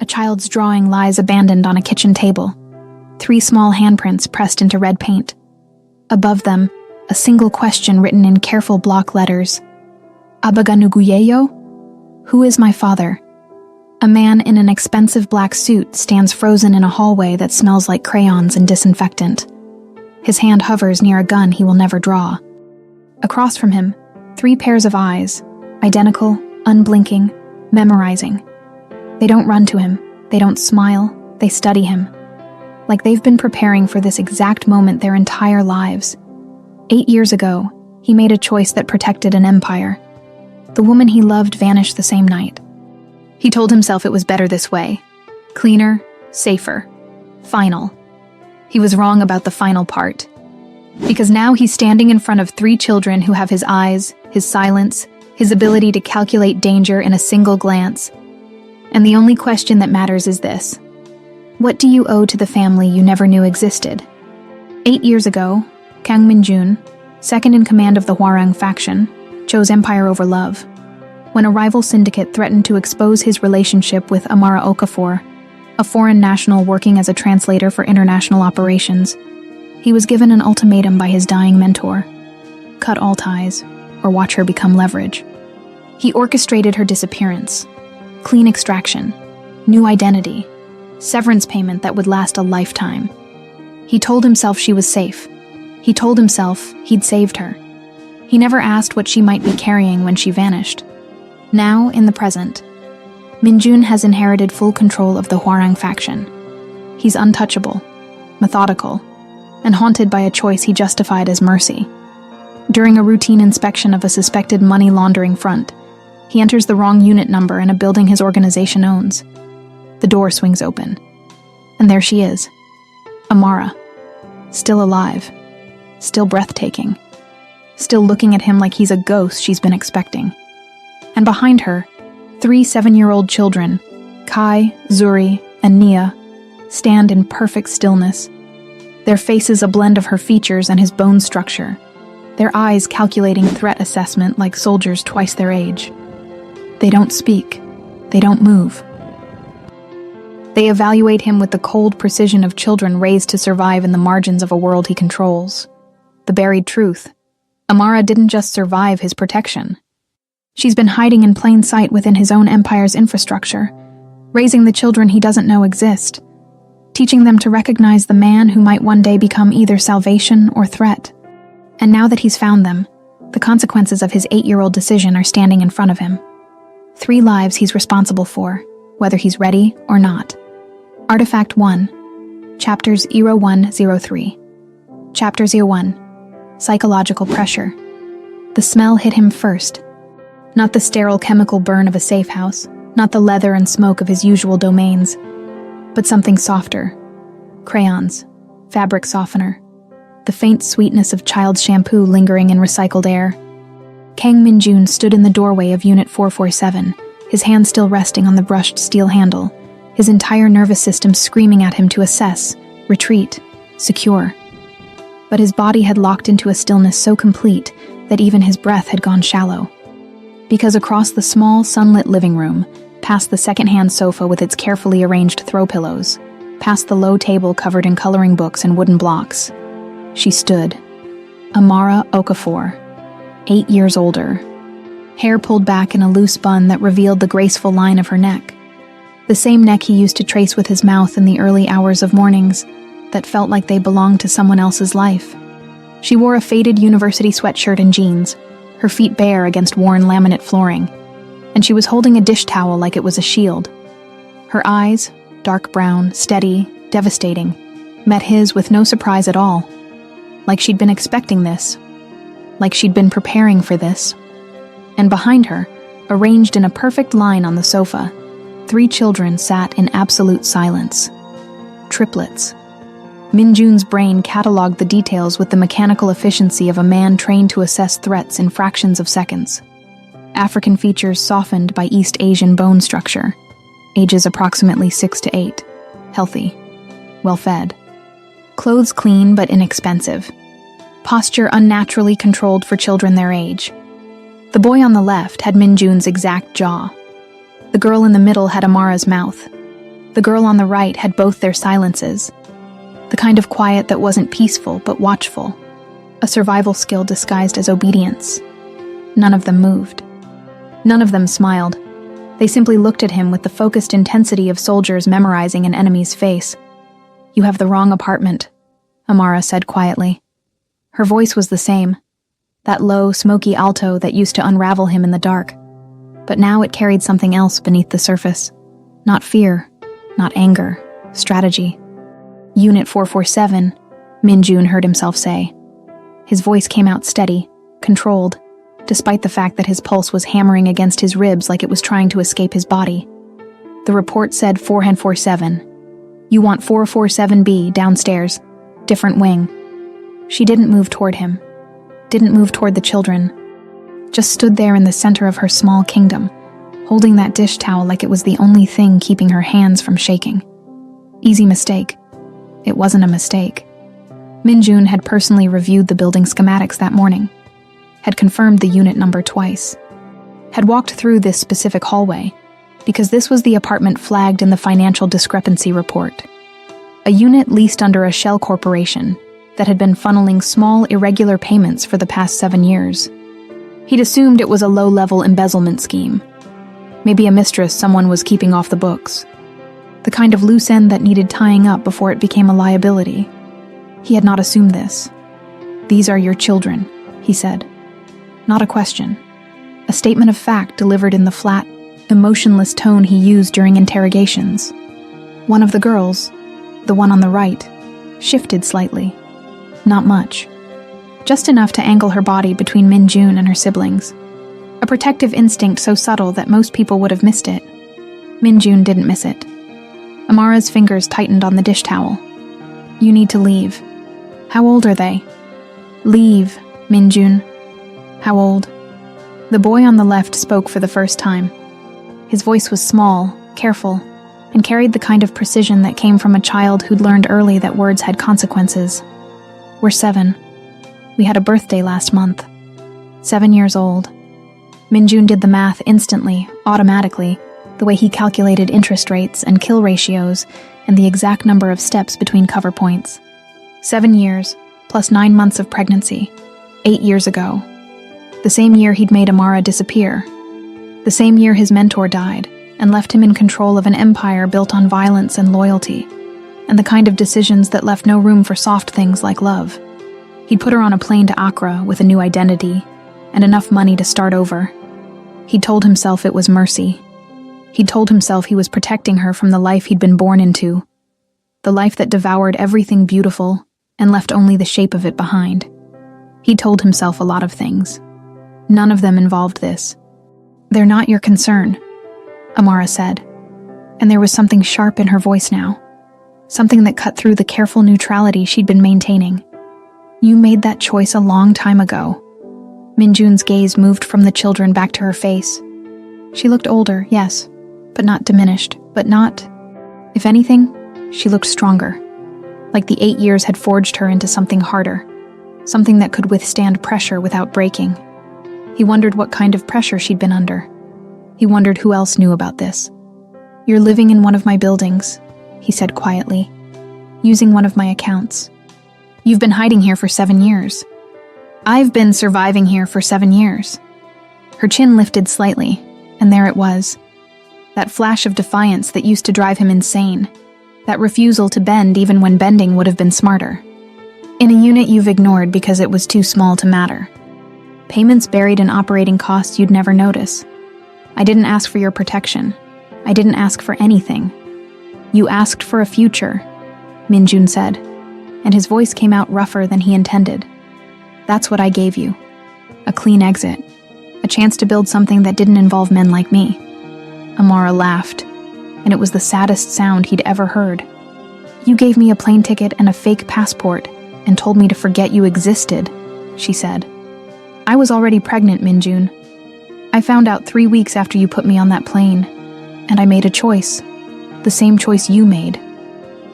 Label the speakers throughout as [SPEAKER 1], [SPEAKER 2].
[SPEAKER 1] A child's drawing lies abandoned on a kitchen table. 3 small handprints pressed into red paint. Above them, a single question written in careful block letters. Abaganuguyeyo? Who is my father? A man in an expensive black suit stands frozen in a hallway that smells like crayons and disinfectant. His hand hovers near a gun he will never draw. Across from him, 3 pairs of eyes, identical, unblinking, memorizing. They don't run to him, they don't smile, they study him. Like they've been preparing for this exact moment their entire lives. 8 years ago, he made a choice that protected an empire. The woman he loved vanished the same night. He told himself it was better this way. Cleaner, safer, final. He was wrong about the final part. Because now he's standing in front of 3 children who have his eyes, his silence, his ability to calculate danger in a single glance. And the only question that matters is this. What do you owe to the family you never knew existed? 8 years ago, Kang Min-jun, second in command of the Hwarang faction, chose empire over love. When a rival syndicate threatened to expose his relationship with Amara Okafor, a foreign national working as a translator for international operations, he was given an ultimatum by his dying mentor. Cut all ties, or watch her become leverage. He orchestrated her disappearance. Clean extraction, new identity, severance payment that would last a lifetime. He told himself she was safe. He told himself he'd saved her. He never asked what she might be carrying when she vanished. Now, in the present, Min-jun has inherited full control of the Hwarang faction. He's untouchable, methodical, and haunted by a choice he justified as mercy. During a routine inspection of a suspected money laundering front, he enters the wrong unit number in a building his organization owns. The door swings open, and there she is, Amara, still alive, still breathtaking, still looking at him like he's a ghost she's been expecting. And behind her, 3 7-year-old children, Kai, Zuri, and Nia, stand in perfect stillness. Their faces a blend of her features and his bone structure, their eyes calculating threat assessment like soldiers twice their age. They don't speak. They don't move. They evaluate him with the cold precision of children raised to survive in the margins of a world he controls. The buried truth. Amara didn't just survive his protection. She's been hiding in plain sight within his own empire's infrastructure, raising the children he doesn't know exist, teaching them to recognize the man who might one day become either salvation or threat. And now that he's found them, the consequences of his 8-year-old decision are standing in front of him. 3 lives he's responsible for, whether he's ready or not. Artifact 1, Chapters 0103. Chapter 01, Psychological Pressure. The smell hit him first. Not the sterile chemical burn of a safe house, not the leather and smoke of his usual domains, but something softer. Crayons, fabric softener, the faint sweetness of child's shampoo lingering in recycled air. Kang Min-jun stood in the doorway of Unit 447, his hand still resting on the brushed steel handle, his entire nervous system screaming at him to assess, retreat, secure. But his body had locked into a stillness so complete that even his breath had gone shallow. Because across the small, sunlit living room, past the second-hand sofa with its carefully arranged throw pillows, past the low table covered in coloring books and wooden blocks, she stood. Amara Okafor, 8 years older. Hair pulled back in a loose bun that revealed the graceful line of her neck. The same neck he used to trace with his mouth in the early hours of mornings that felt like they belonged to someone else's life. She wore a faded university sweatshirt and jeans, her feet bare against worn laminate flooring, and she was holding a dish towel like it was a shield. Her eyes, dark brown, steady, devastating, met his with no surprise at all. Like she'd been expecting this. Like she'd been preparing for this. And behind her, arranged in a perfect line on the sofa, 3 children sat in absolute silence. Triplets. Min-jun's brain cataloged the details with the mechanical efficiency of a man trained to assess threats in fractions of seconds. African features softened by East Asian bone structure. Ages approximately 6 to 8. Healthy. Well-fed. Clothes clean but inexpensive. Posture unnaturally controlled for children their age. The boy on the left had Min-jun's exact jaw. The girl in the middle had Amara's mouth. The girl on the right had both their silences, the kind of quiet that wasn't peaceful but watchful, a survival skill disguised as obedience. None of them moved. None of them smiled. They simply looked at him with the focused intensity of soldiers memorizing an enemy's face. "You have the wrong apartment," Amara said quietly. Her voice was the same, that low, smoky alto that used to unravel him in the dark. But now it carried something else beneath the surface. Not fear, not anger, strategy. "Unit 447, Min-jun heard himself say. His voice came out steady, controlled, despite the fact that his pulse was hammering against his ribs like it was trying to escape his body. The report said 447. "You want 447B downstairs, different wing." She didn't move toward him, didn't move toward the children, just stood there in the center of her small kingdom, holding that dish towel like it was the only thing keeping her hands from shaking. Easy mistake. It wasn't a mistake. Min-jun had personally reviewed the building schematics that morning, had confirmed the unit number twice, had walked through this specific hallway, because this was the apartment flagged in the financial discrepancy report. A unit leased under a shell corporation that had been funneling small, irregular payments for the past 7 years. He'd assumed it was a low-level embezzlement scheme. Maybe a mistress someone was keeping off the books. The kind of loose end that needed tying up before it became a liability. He had not assumed this. "These are your children," he said. Not a question. A statement of fact delivered in the flat, emotionless tone he used during interrogations. One of the girls, the one on the right, shifted slightly. Not much. Just enough to angle her body between Min-jun and her siblings. A protective instinct so subtle that most people would have missed it. Min-jun didn't miss it. Amara's fingers tightened on the dish towel. "You need to leave." "How old are they?" "Leave, Min-jun." "How old?" The boy on the left spoke for the first time. His voice was small, careful, and carried the kind of precision that came from a child who'd learned early that words had consequences. "We're 7. We had a birthday last month. 7 years old." Min-jun did the math instantly, automatically, the way he calculated interest rates and kill ratios and the exact number of steps between cover points. 7 years, plus 9 months of pregnancy. 8 years ago. The same year he'd made Amara disappear. The same year his mentor died and left him in control of an empire built on violence and loyalty, and the kind of decisions that left no room for soft things like love. He'd put her on a plane to Accra with a new identity and enough money to start over. He'd told himself it was mercy. He'd told himself he was protecting her from the life he'd been born into, the life that devoured everything beautiful and left only the shape of it behind. He told himself a lot of things. None of them involved this. "They're not your concern," Amara said, and there was something sharp in her voice now, something that cut through the careful neutrality she'd been maintaining. "You made that choice a long time ago." Min-jun's gaze moved from the children back to her face. She looked older, yes, but not diminished, If anything, she looked stronger, like the 8 years had forged her into something harder, something that could withstand pressure without breaking. He wondered what kind of pressure she'd been under. He wondered who else knew about this. "You're living in one of my buildings," he said quietly, "using one of my accounts. You've been hiding here for 7 years. I've been surviving here for 7 years." Her chin lifted slightly, and there it was. That flash of defiance that used to drive him insane. That refusal to bend even when bending would have been smarter. "In a unit you've ignored because it was too small to matter. Payments buried in operating costs you'd never notice. I didn't ask for your protection. I didn't ask for anything. You asked for a future," Min-jun said, and his voice came out rougher than he intended. "That's what I gave you. A clean exit. A chance to build something that didn't involve men like me." Amara laughed, and it was the saddest sound he'd ever heard. "You gave me a plane ticket and a fake passport and told me to forget you existed," she said. "I was already pregnant, Min-jun. I found out 3 weeks after you put me on that plane, and I made a choice. The same choice you made.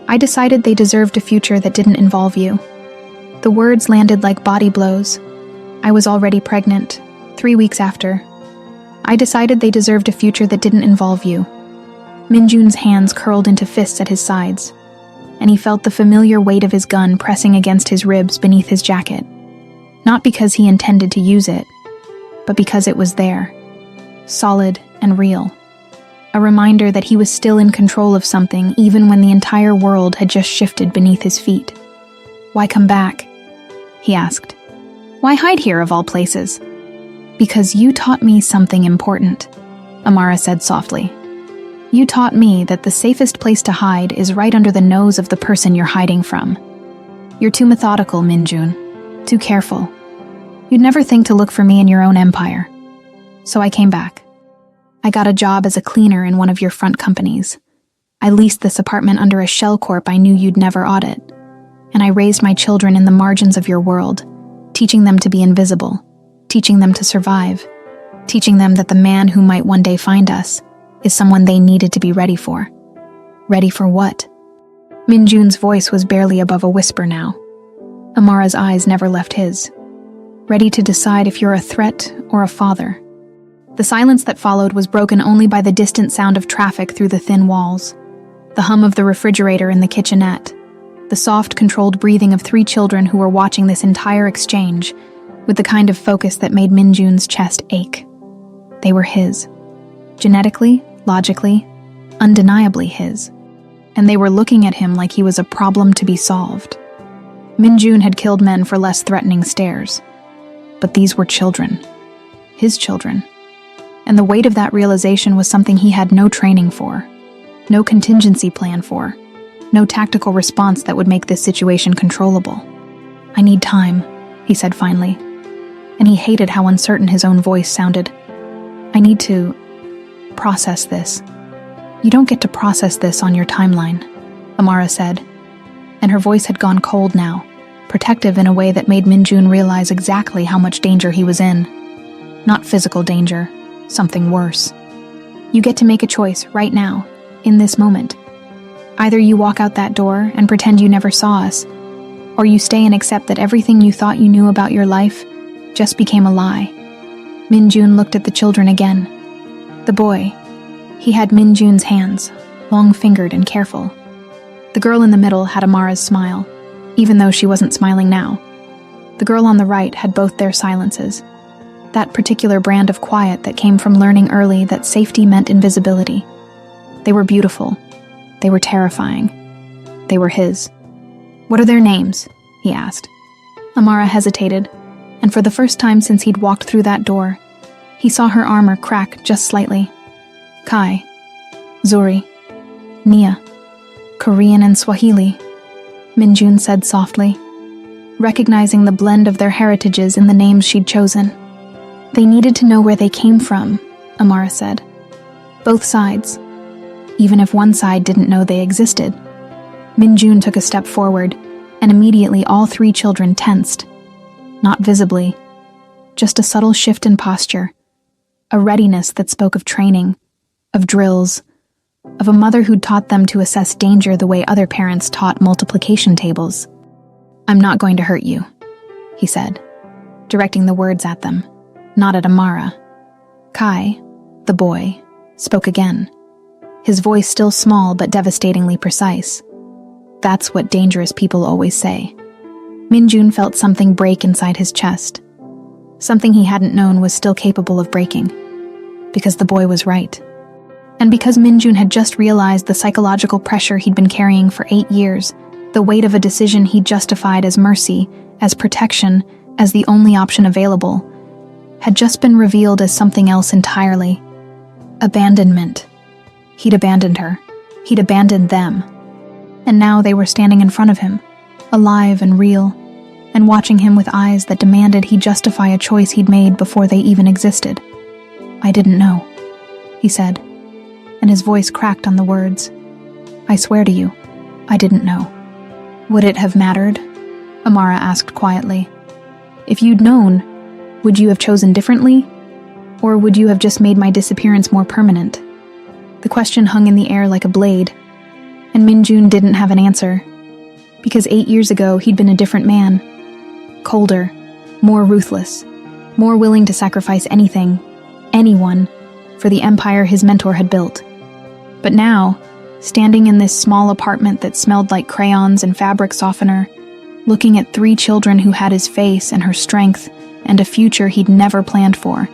[SPEAKER 1] I decided they deserved a future that didn't involve you." The words landed like body blows. "I was already pregnant, 3 weeks after. I decided they deserved a future that didn't involve you." Minjun's hands curled into fists at his sides, and he felt the familiar weight of his gun pressing against his ribs beneath his jacket. Not because he intended to use it, but because it was there, solid and real. A reminder that he was still in control of something even when the entire world had just shifted beneath his feet. "Why come back?" he asked. "Why hide here of all places?" "Because you taught me something important," Amara said softly. "You taught me that the safest place to hide is right under the nose of the person you're hiding from. You're too methodical, Minjun. Too careful. You'd never think to look for me in your own empire. So I came back. I got a job as a cleaner in one of your front companies. I leased this apartment under a shell corp I knew you'd never audit. And I raised my children in the margins of your world, teaching them to be invisible, teaching them to survive, teaching them that the man who might one day find us is someone they needed to be ready for." "Ready for what?" Minjun's voice was barely above a whisper now. Amara's eyes never left his. "Ready to decide if you're a threat or a father." The silence that followed was broken only by the distant sound of traffic through the thin walls, the hum of the refrigerator in the kitchenette, the soft, controlled breathing of 3 children who were watching this entire exchange with the kind of focus that made Minjun's chest ache. They were his. Genetically, logically, undeniably his. And they were looking at him like he was a problem to be solved. Minjun had killed men for less threatening stares. But these were children. His children. And the weight of that realization was something he had no training for, no contingency plan for, no tactical response that would make this situation controllable. "I need time," he said finally. And he hated how uncertain his own voice sounded. "I need to process this." "You don't get to process this on your timeline," Amara said. And her voice had gone cold now, protective in a way that made Minjun realize exactly how much danger he was in. Not physical danger, something worse. "You get to make a choice right now, in this moment. Either you walk out that door and pretend you never saw us, or you stay and accept that everything you thought you knew about your life just became a lie." Minjun looked at the children again. The boy. He had Minjun's hands, long-fingered and careful. The girl in the middle had Amara's smile, even though she wasn't smiling now. The girl on the right had both their silences. That particular brand of quiet that came from learning early that safety meant invisibility. They were beautiful. They were terrifying. They were his. "What are their names?" he asked. Amara hesitated, and for the first time since he'd walked through that door, he saw her armor crack just slightly. Kai, Zuri, Nia, Korean and Swahili, Minjun said softly, recognizing the blend of their heritages in the names she'd chosen. "They needed to know where they came from," Amara said. "Both sides, even if one side didn't know they existed." Minjun took a step forward, and immediately all 3 children tensed. Not visibly, just a subtle shift in posture, a readiness that spoke of training, of drills, of a mother who'd taught them to assess danger the way other parents taught multiplication tables. "I'm not going to hurt you," he said, directing the words at them, not at Amara. Kai, the boy, spoke again, his voice still small but devastatingly precise. That's what dangerous people always say. Minjun felt something break inside his chest. Something he hadn't known was still capable of breaking. Because the boy was right. And because Minjun had just realized the psychological pressure he'd been carrying for 8 years, the weight of a decision he justified as mercy, as protection, as the only option available, had just been revealed as something else entirely. Abandonment. He'd abandoned her. He'd abandoned them. And now they were standing in front of him, alive and real, and watching him with eyes that demanded he justify a choice he'd made before they even existed. "I didn't know," he said, and his voice cracked on the words. "I swear to you, I didn't know." "Would it have mattered?" Amara asked quietly. "If you'd known, would you have chosen differently? Or would you have just made my disappearance more permanent?" The question hung in the air like a blade, and Minjun didn't have an answer, because 8 years ago he'd been a different man. Colder, more ruthless, more willing to sacrifice anything, anyone, for the empire his mentor had built. But now, standing in this small apartment that smelled like crayons and fabric softener, looking at 3 children who had his face and her strength and a future he'd never planned for,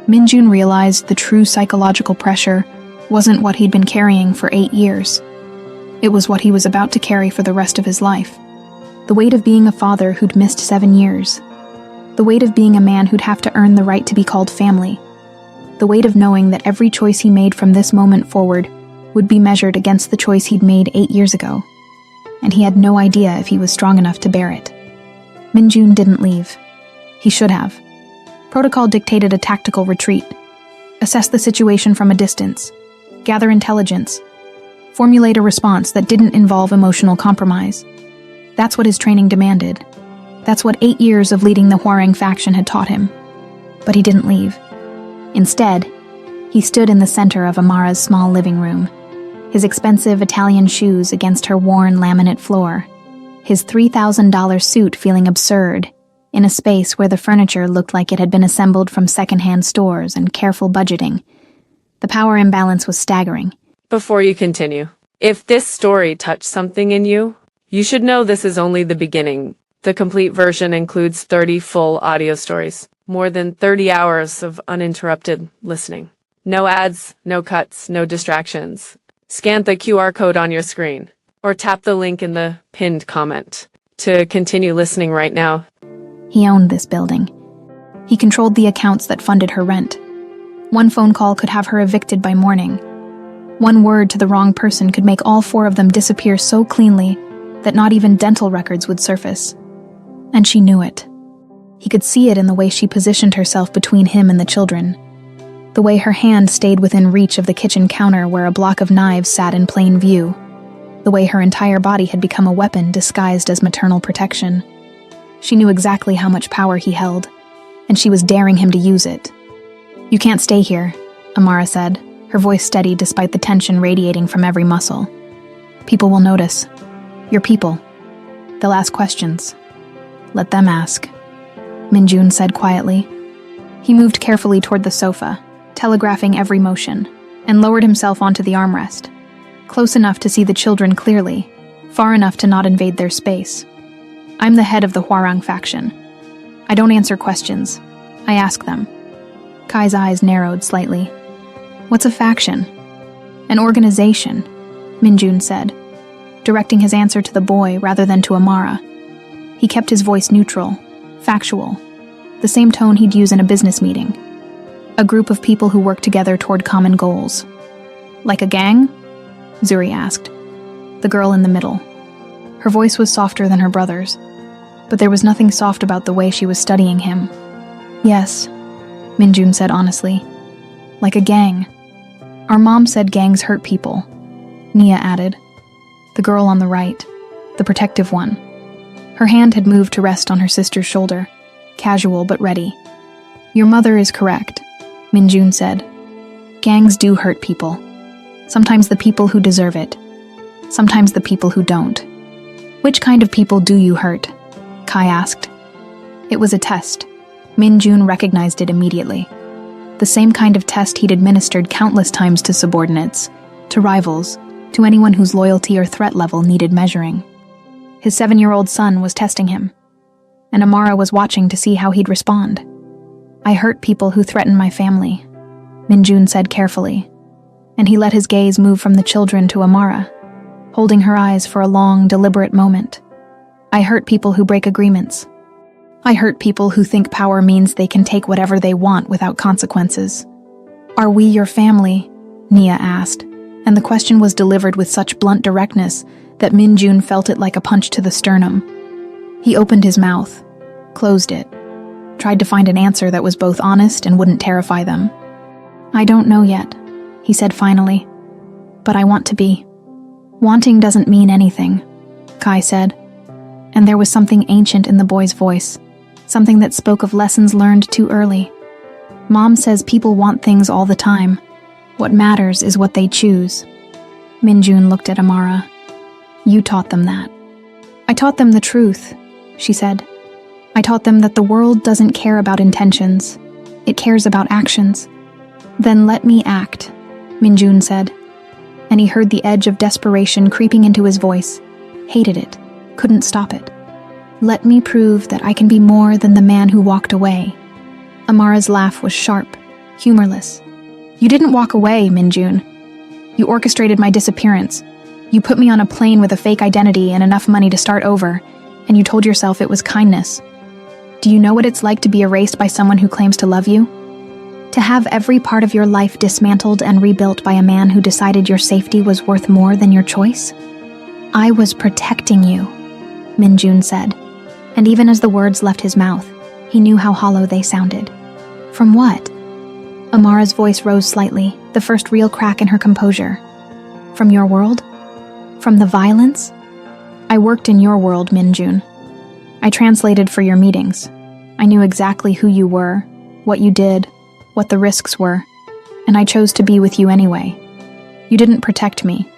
[SPEAKER 1] Minjun realized the true psychological pressure wasn't what he'd been carrying for 8 years. It was what he was about to carry for the rest of his life. The weight of being a father who'd missed 7 years. The weight of being a man who'd have to earn the right to be called family. The weight of knowing that every choice he made from this moment forward would be measured against the choice he'd made 8 years ago. And he had no idea if he was strong enough to bear it. Minjun didn't leave. He should have. Protocol dictated a tactical retreat. Assess the situation from a distance. Gather intelligence. Formulate a response that didn't involve emotional compromise. That's what his training demanded. That's what 8 years of leading the Hwarang faction had taught him. But he didn't leave. Instead, he stood in the center of Amara's small living room, his expensive Italian shoes against her worn laminate floor, his $3,000 suit feeling absurd, in a space where the furniture looked like it had been assembled from secondhand stores and careful budgeting. The power imbalance was staggering.
[SPEAKER 2] Before you continue, if this story touched something in you, you should know this is only the beginning. The complete version includes 30 full audio stories, more than 30 hours of uninterrupted listening. No ads, no cuts, no distractions. Scan the QR code on your screen, or tap the link in the pinned comment to continue listening right now.
[SPEAKER 1] He owned this building. He controlled the accounts that funded her rent. One phone call could have her evicted by morning. One word to the wrong person could make all 4 of them disappear so cleanly that not even dental records would surface. And she knew it. He could see it in the way she positioned herself between him and the children. The way her hand stayed within reach of the kitchen counter where a block of knives sat in plain view. The way her entire body had become a weapon disguised as maternal protection. She knew exactly how much power he held, and she was daring him to use it. "You can't stay here," Amara said, her voice steady despite the tension radiating from every muscle. "People will notice. Your people. They'll ask questions. Let them ask," Minjun said quietly. He moved carefully toward the sofa, telegraphing every motion, and lowered himself onto the armrest, close enough to see the children clearly, far enough to not invade their space. "I'm the head of the Hwarang faction. I don't answer questions. I ask them." Kai's eyes narrowed slightly. "What's a faction?" "An organization," Minjun said, directing his answer to the boy rather than to Amara. He kept his voice neutral, factual, the same tone he'd use in a business meeting. A group of people who work together toward common goals. "Like a gang?" Zuri asked, the girl in the middle. Her voice was softer than her brother's, but there was nothing soft about the way she was studying him. "Yes," Minjun said honestly. "Like a gang. Our mom said gangs hurt people," Nia added. The girl on the right, the protective one. Her hand had moved to rest on her sister's shoulder, casual but ready. "Your mother is correct," Minjun said. "Gangs do hurt people. Sometimes the people who deserve it. Sometimes the people who don't." "Which kind of people do you hurt?" Kai asked. It was a test. Minjun recognized it immediately. The same kind of test he'd administered countless times to subordinates, to rivals, to anyone whose loyalty or threat level needed measuring. His 7-year-old son was testing him, and Amara was watching to see how he'd respond. "I hurt people who threaten my family," Minjun said carefully, and he let his gaze move from the children to Amara, holding her eyes for a long, deliberate moment. "I hurt people who break agreements. I hurt people who think power means they can take whatever they want without consequences." "Are we your family?" Nia asked, and the question was delivered with such blunt directness that Minjun felt it like a punch to the sternum. He opened his mouth, closed it, tried to find an answer that was both honest and wouldn't terrify them. "I don't know yet," he said finally, "but I want to be." "Wanting doesn't mean anything," Kai said, and there was something ancient in the boy's voice, something that spoke of lessons learned too early. "Mom says people want things all the time. What matters is what they choose." Minjun looked at Amara. "You taught them that." "I taught them the truth," she said. "I taught them that the world doesn't care about intentions. It cares about actions." "Then let me act," Minjun said. and he heard the edge of desperation creeping into his voice. Hated it. Couldn't stop it. Let me prove that I can be more than the man who walked away. Amara's laugh was sharp, humorless. You didn't walk away, Minjun. You orchestrated my disappearance. You put me on a plane with a fake identity and enough money to start over, and you told yourself it was kindness. Do you know what it's like to be erased by someone who claims to love you? To have every part of your life dismantled and rebuilt by a man who decided your safety was worth more than your choice? I was protecting you, Minjun said, and even as the words left his mouth, he knew how hollow they sounded. From what? Amara's voice rose slightly, the first real crack in her composure. From your world? From the violence? I worked in your world, Minjun. I translated for your meetings. I knew exactly who you were, what you did, what the risks were, and I chose to be with you anyway. You didn't protect me.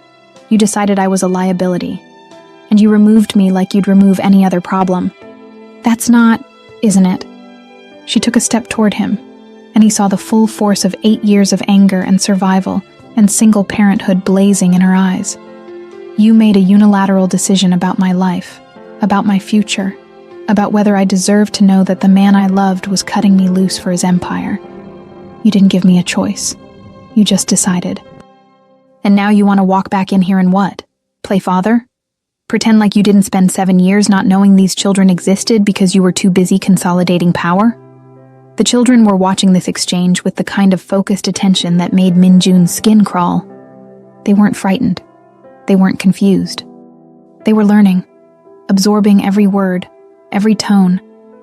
[SPEAKER 1] You decided I was a liability, and you removed me like you'd remove any other problem. That's not, isn't it? She took a step toward him, and he saw the full force of 8 years of anger and survival and single parenthood blazing in her eyes. You made a unilateral decision about my life, about my future, about whether I deserved to know that the man I loved was cutting me loose for his empire. You didn't give me a choice. You just decided. And now you want to walk back in here and what? Play father? Pretend like you didn't spend 7 years not knowing these children existed because you were too busy consolidating power? The children were watching this exchange with the kind of focused attention that made Minjun's skin crawl. They weren't frightened. They weren't confused. They were learning, absorbing every word, every tone,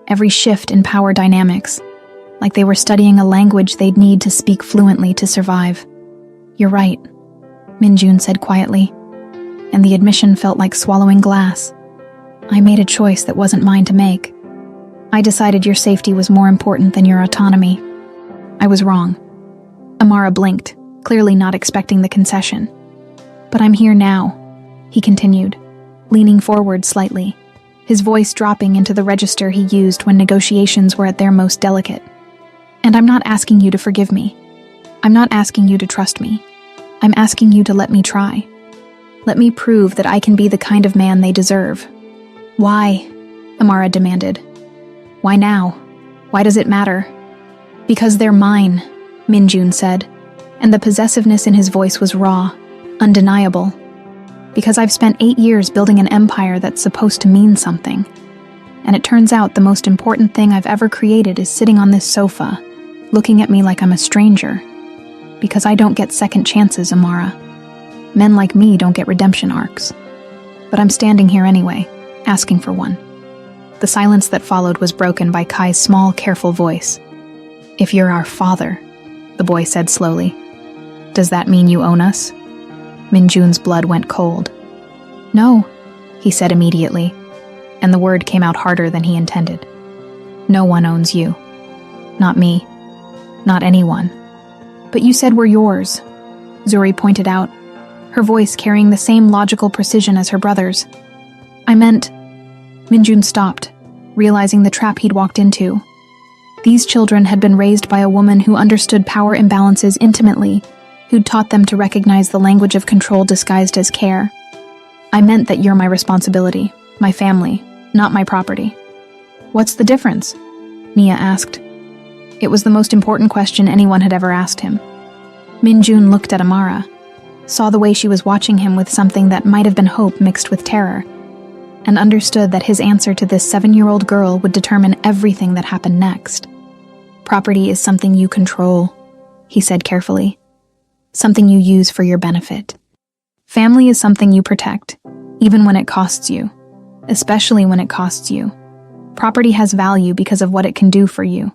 [SPEAKER 1] every shift in power dynamics, like they were studying a language they'd need to speak fluently to survive. You're right, Minjun said quietly, and the admission felt like swallowing glass. I made a choice that wasn't mine to make. I decided your safety was more important than your autonomy. I was wrong. Amara blinked, clearly not expecting the concession. But I'm here now, he continued, leaning forward slightly, his voice dropping into the register he used when negotiations were at their most delicate. And I'm not asking you to forgive me. I'm not asking you to trust me. I'm asking you to let me try. Let me prove that I can be the kind of man they deserve. Why? Amara demanded. Why now? Why does it matter? Because they're mine, Minjun said, and the possessiveness in his voice was raw, undeniable. Because I've spent 8 years building an empire that's supposed to mean something. And it turns out the most important thing I've ever created is sitting on this sofa, looking at me like I'm a stranger. Because I don't get second chances, Amara. Men like me don't get redemption arcs. But I'm standing here anyway, asking for one. The silence that followed was broken by Kai's small, careful voice. If you're our father, the boy said slowly, does that mean you own us? Minjun's blood went cold. No, he said immediately, and the word came out harder than he intended. No one owns you. Not me. Not anyone. But you said we're yours, Zuri pointed out, her voice carrying the same logical precision as her brother's. I meant... Minjun stopped, realizing the trap he'd walked into. These children had been raised by a woman who understood power imbalances intimately, who'd taught them to recognize the language of control disguised as care. I meant that you're my responsibility, my family, not my property. What's the difference? Nia asked. It was the most important question anyone had ever asked him. Minjun looked at Amara, saw the way she was watching him with something that might have been hope mixed with terror, and understood that his answer to this 7-year-old girl would determine everything that happened next. Property is something you control, he said carefully. Something you use for your benefit. Family is something you protect, even when it costs you, especially when it costs you. Property has value because of what it can do for you.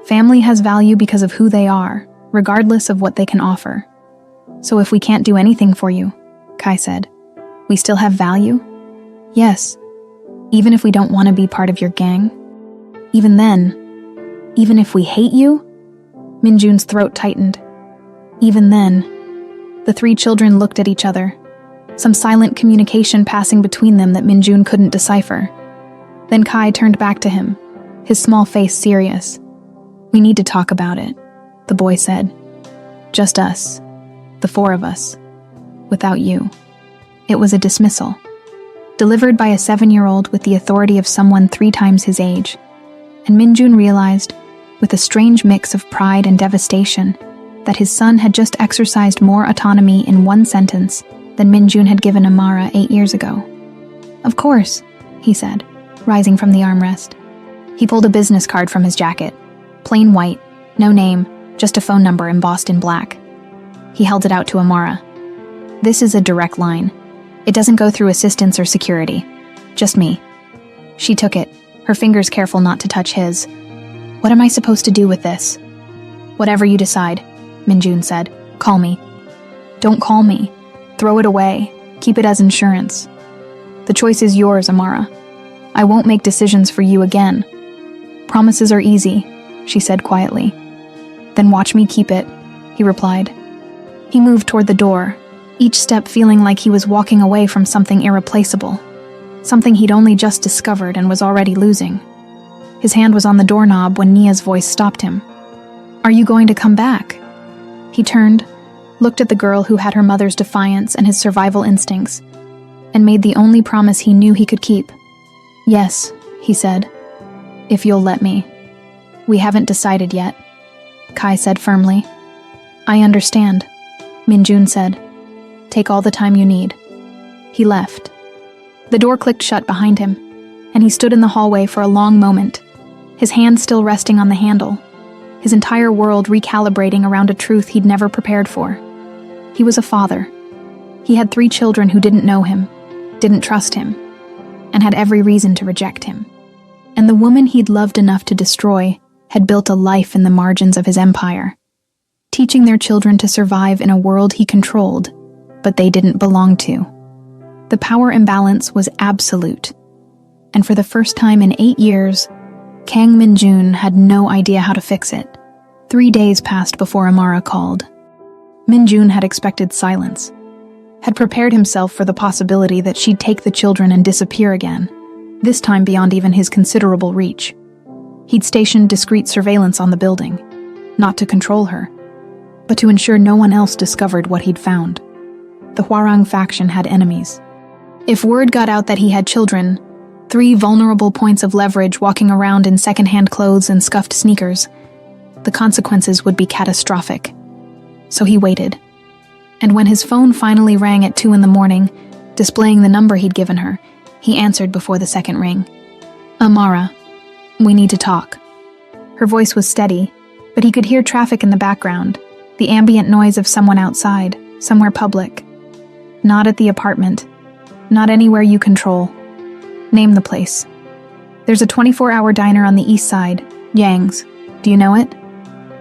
[SPEAKER 1] Family has value because of who they are, regardless of what they can offer. So if we can't do anything for you, Kai said, we still have value? Yes, even if we don't want to be part of your gang. Even then, even if we hate you? Minjun's throat tightened. Even then, the 3 children looked at each other, some silent communication passing between them that Minjun couldn't decipher. Then Kai turned back to him, his small face serious. We need to talk about it, the boy said. Just us, the 4 of us. without you. It was a dismissal, delivered by a 7-year-old with the authority of someone 3 times his age, and Minjun realized, with a strange mix of pride and devastation, that his son had just exercised more autonomy in one sentence than Minjun had given Amara 8 years ago. "Of course," he said, rising from the armrest. He pulled a business card from his jacket, plain white, no name, just a phone number embossed in black. He held it out to Amara. "This is a direct line. It doesn't go through assistance or security. Just me." She took it, her fingers careful not to touch his. "What am I supposed to do with this?" "Whatever you decide," Minjun said. "Call me." "Don't call me. Throw it away. Keep it as insurance." "The choice is yours, Amara. I won't make decisions for you again." "Promises are easy," she said quietly. "Then watch me keep it," he replied. He moved toward the door, each step feeling like he was walking away from something irreplaceable, something he'd only just discovered and was already losing. His hand was on the doorknob when Nia's voice stopped him. "Are you going to come back?" He turned, looked at the girl who had her mother's defiance and his survival instincts, and made the only promise he knew he could keep. "Yes," he said, "if you'll let me." "We haven't decided yet," Kai said firmly. "I understand," Minjun said. "Take all the time you need." He left. The door clicked shut behind him, and he stood in the hallway for a long moment, his hand still resting on the handle, his entire world recalibrating around a truth he'd never prepared for. He was a father. He had 3 children who didn't know him, didn't trust him, and had every reason to reject him. And the woman he'd loved enough to destroy had built a life in the margins of his empire, teaching their children to survive in a world he controlled, but they didn't belong to. The power imbalance was absolute, and for the first time in 8 years, Kang Minjun had no idea how to fix it. 3 days passed before Amara called. Minjun had expected silence, had prepared himself for the possibility that she'd take the children and disappear again, this time beyond even his considerable reach. He'd stationed discreet surveillance on the building, not to control her, but to ensure no one else discovered what he'd found. The Hwarang faction had enemies. If word got out that he had children, 3 vulnerable points of leverage walking around in second-hand clothes and scuffed sneakers, the consequences would be catastrophic. So he waited. And when his phone finally rang at 2 a.m, displaying the number he'd given her, he answered before the second ring. "Amara, we need to talk." Her voice was steady, but he could hear traffic in the background, the ambient noise of someone outside, somewhere public. "Not at the apartment. Not anywhere you control. Name the place." "There's a 24-hour diner on the east side, Yang's. Do you know it?"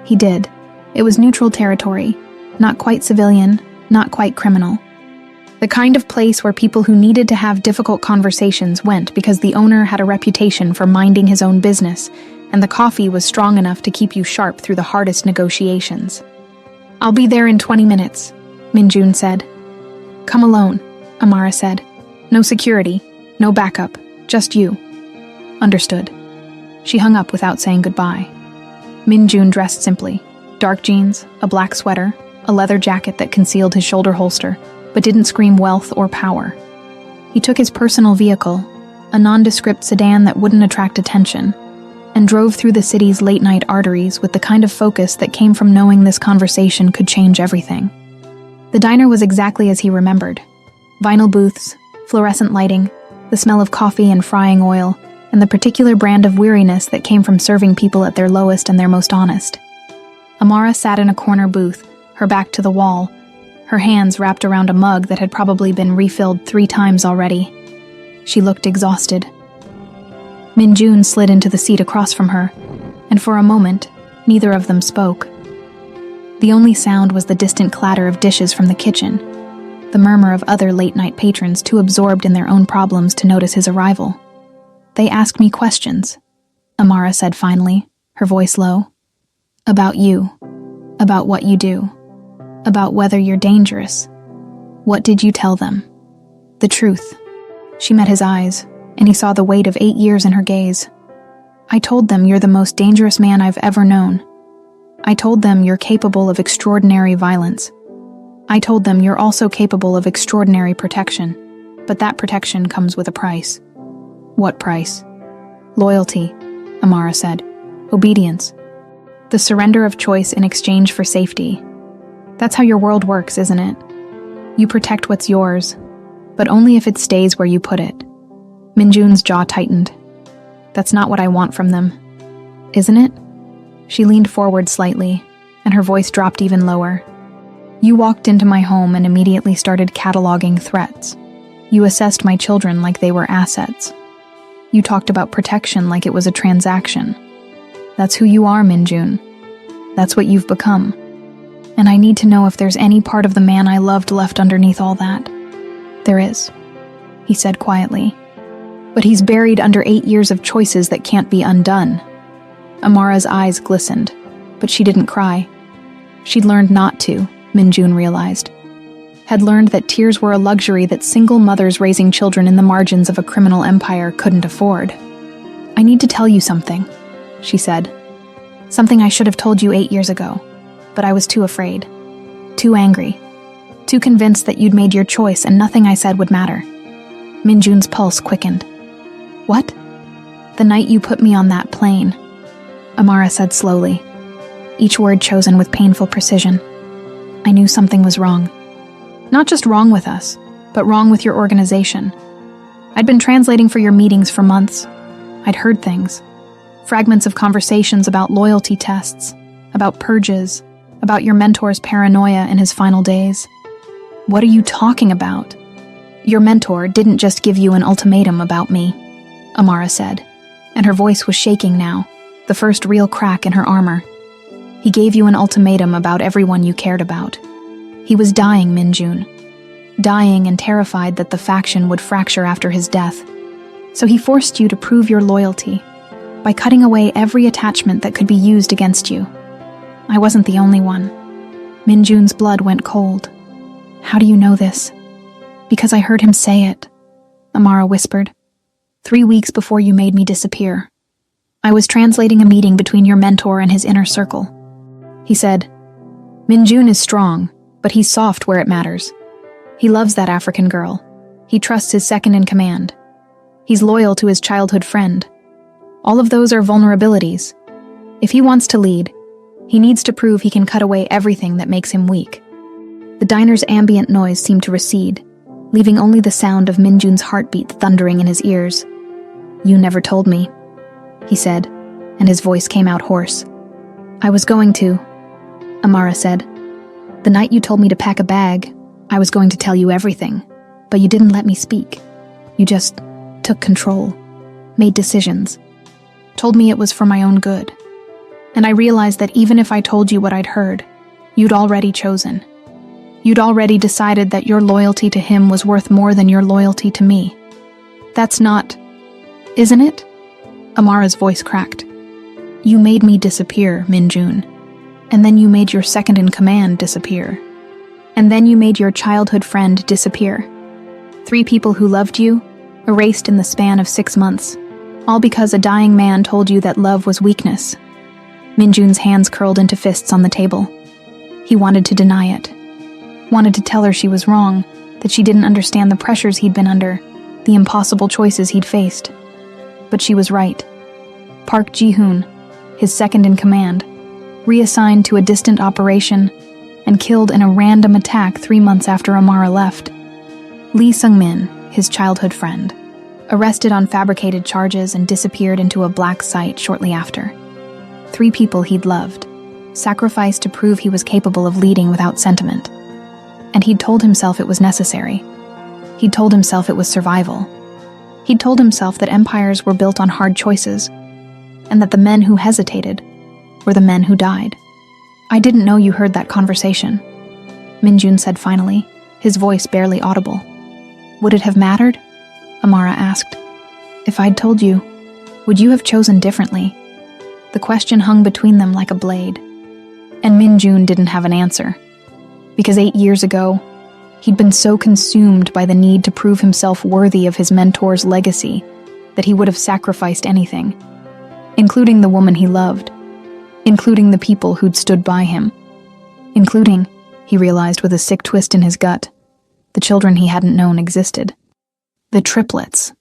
[SPEAKER 1] He did. It was neutral territory, not quite civilian, not quite criminal. The kind of place where people who needed to have difficult conversations went because the owner had a reputation for minding his own business, and the coffee was strong enough to keep you sharp through the hardest negotiations. "I'll be there in 20 minutes, Minjun said. "Come alone," Amara said. "No security, no backup, just you." "Understood." She hung up without saying goodbye. Minjun dressed simply. Dark jeans, a black sweater, a leather jacket that concealed his shoulder holster, but didn't scream wealth or power. He took his personal vehicle, a nondescript sedan that wouldn't attract attention, and drove through the city's late-night arteries with the kind of focus that came from knowing this conversation could change everything. The diner was exactly as he remembered. Vinyl booths, fluorescent lighting, the smell of coffee and frying oil, and the particular brand of weariness that came from serving people at their lowest and their most honest. Amara sat in a corner booth, her back to the wall, her hands wrapped around a mug that had probably been refilled 3 times already. She looked exhausted. Minjun slid into the seat across from her, and for a moment, neither of them spoke. The only sound was the distant clatter of dishes from the kitchen, the murmur of other late-night patrons too absorbed in their own problems to notice his arrival. "They asked me questions," Amara said finally, her voice low. "About you, about what you do, about whether you're dangerous. What did you tell them?" "The truth." She met his eyes, and he saw the weight of 8 years in her gaze. "I told them you're the most dangerous man I've ever known. I told them you're capable of extraordinary violence. I told them you're also capable of extraordinary protection, but that protection comes with a price. What price? Loyalty, Amara said. Obedience. The surrender of choice in exchange for safety. That's how your world works, isn't it? You protect what's yours, but only if it stays where you put it. Minjun's jaw tightened. That's not what I want from them. Isn't it? She leaned forward slightly, and her voice dropped even lower. You walked into my home and immediately started cataloging threats. You assessed my children like they were assets. You talked about protection like it was a transaction. That's who you are, Minjun. That's what you've become. And I need to know if there's any part of the man I loved left underneath all that. There is, he said quietly. But he's buried under 8 years of choices that can't be undone. Amara's eyes glistened, but she didn't cry. She'd learned not to, Minjun realized. Had learned that tears were a luxury that single mothers raising children in the margins of a criminal empire couldn't afford. I need to tell you something, she said. Something I should have told you 8 years ago, but I was too afraid, too angry, too convinced that you'd made your choice and nothing I said would matter. Minjun's pulse quickened. What? The night you put me on that plane, Amara said slowly, each word chosen with painful precision. I knew something was wrong. Not just wrong with us, but wrong with your organization. I'd been translating for your meetings for months. I'd heard things. Fragments of conversations about loyalty tests, about purges, about your mentor's paranoia in his final days. What are you talking about? Your mentor didn't just give you an ultimatum about me, Amara said, and her voice was shaking now, the first real crack in her armor. He gave you an ultimatum about everyone you cared about. He was dying, Minjun. Dying and terrified that the faction would fracture after his death. So he forced you to prove your loyalty by cutting away every attachment that could be used against you. I wasn't the only one. Minjun's blood went cold. How do you know this? Because I heard him say it, Amara whispered. 3 weeks before you made me disappear. I was translating a meeting between your mentor and his inner circle. He said, Minjun is strong, but he's soft where it matters. He loves that African girl. He trusts his second-in-command. He's loyal to his childhood friend. All of those are vulnerabilities. If he wants to lead, he needs to prove he can cut away everything that makes him weak. The diner's ambient noise seemed to recede, leaving only the sound of Minjun's heartbeat thundering in his ears. You never told me, he said, and his voice came out hoarse. I was going to, Amara said. The night you told me to pack a bag, I was going to tell you everything, but you didn't let me speak. You just took control, made decisions, told me it was for my own good. And I realized that even if I told you what I'd heard, you'd already chosen. You'd already decided that your loyalty to him was worth more than your loyalty to me. That's not, isn't it? Amara's voice cracked. You made me disappear, Minjun. And then you made your second-in-command disappear. And then you made your childhood friend disappear. 3 people who loved you, erased in the span of 6 months, all because a dying man told you that love was weakness. Minjun's hands curled into fists on the table. He wanted to deny it. Wanted to tell her she was wrong, that she didn't understand the pressures he'd been under, the impossible choices he'd faced. But she was right. Park Ji-hoon, his second-in-command, reassigned to a distant operation and killed in a random attack 3 months after Amara left. Lee Sung-min, his childhood friend, arrested on fabricated charges and disappeared into a black site shortly after. 3 people he'd loved, sacrificed to prove he was capable of leading without sentiment. And he'd told himself it was necessary. He'd told himself it was survival. He'd told himself that empires were built on hard choices, and that the men who hesitated were the men who died. I didn't know you heard that conversation, Minjun said finally, his voice barely audible. Would it have mattered? Amara asked. If I'd told you, would you have chosen differently? The question hung between them like a blade. And Minjun didn't have an answer. Because 8 years ago, he'd been so consumed by the need to prove himself worthy of his mentor's legacy that he would have sacrificed anything, including the woman he loved, including the people who'd stood by him, including he realized with a sick twist in his gut. The children he hadn't known existed. The triplets,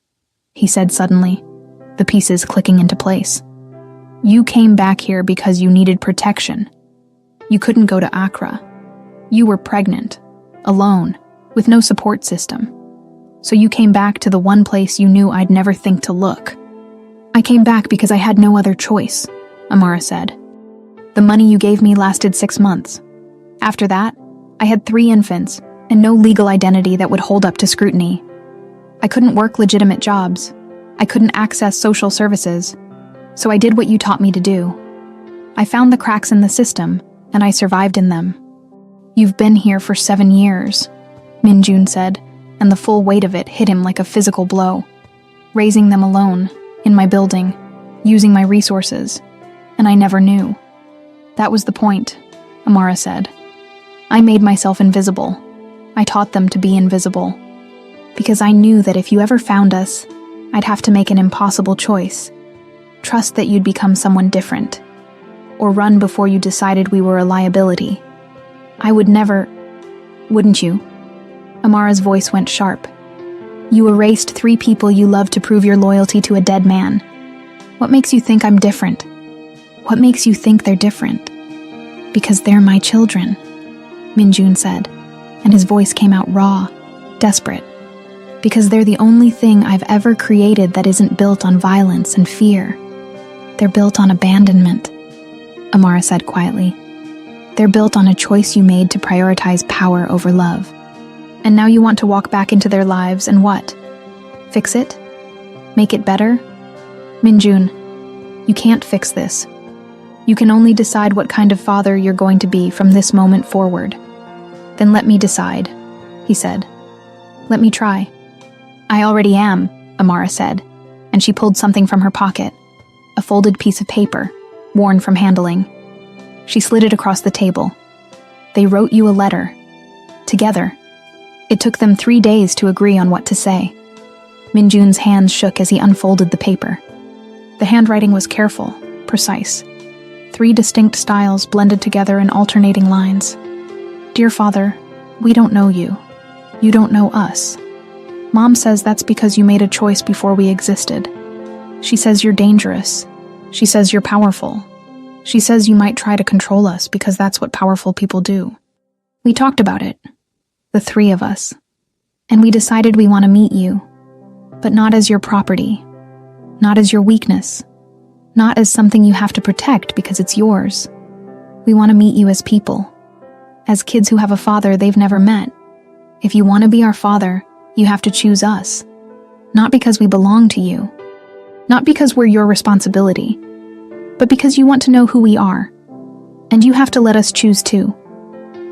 [SPEAKER 1] he said suddenly, the pieces clicking into place. You came back here because you needed protection. You couldn't go to Accra. You were pregnant, alone, with no support system. So you came back to the one place you knew I'd never think to look. I came back because I had no other choice, Amara said. The money you gave me lasted 6 months. After that, I had 3 infants and no legal identity that would hold up to scrutiny. I couldn't work legitimate jobs. I couldn't access social services. So I did what you taught me to do. I found the cracks in the system, and I survived in them. You've been here for 7 years, Minjun said, and the full weight of it hit him like a physical blow. Raising them alone, in my building, using my resources, and I never knew. That was the point, Amara said. I made myself invisible. I taught them to be invisible. Because I knew that if you ever found us, I'd have to make an impossible choice. Trust that you'd become someone different. Or run before you decided we were a liability. I would never... Wouldn't you? Amara's voice went sharp. You erased 3 people you loved to prove your loyalty to a dead man. What makes you think I'm different? What makes you think they're different? Because they're my children, Minjun said, and his voice came out raw, desperate. Because they're the only thing I've ever created that isn't built on violence and fear. They're built on abandonment, Amara said quietly. They're built on a choice you made to prioritize power over love. And now you want to walk back into their lives and what? Fix it? Make it better? Minjun, you can't fix this. You can only decide what kind of father you're going to be from this moment forward. Then let me decide, he said. Let me try. I already am, Amara said, and she pulled something from her pocket, a folded piece of paper, worn from handling. She slid it across the table. They wrote you a letter. Together. It took them 3 days to agree on what to say. Minjun's hands shook as he unfolded the paper. The handwriting was careful, precise. 3 distinct styles blended together in alternating lines. Dear Father, we don't know you. You don't know us. Mom says that's because you made a choice before we existed. She says you're dangerous. She says you're powerful. She says you might try to control us because that's what powerful people do. We talked about it, the 3 of us, and we decided we want to meet you, but not as your property, not as your weakness, not as something you have to protect because it's yours. We want to meet you as people, as kids who have a father they've never met. If you want to be our father, you have to choose us, not because we belong to you, not because we're your responsibility, but because you want to know who we are, and you have to let us choose too.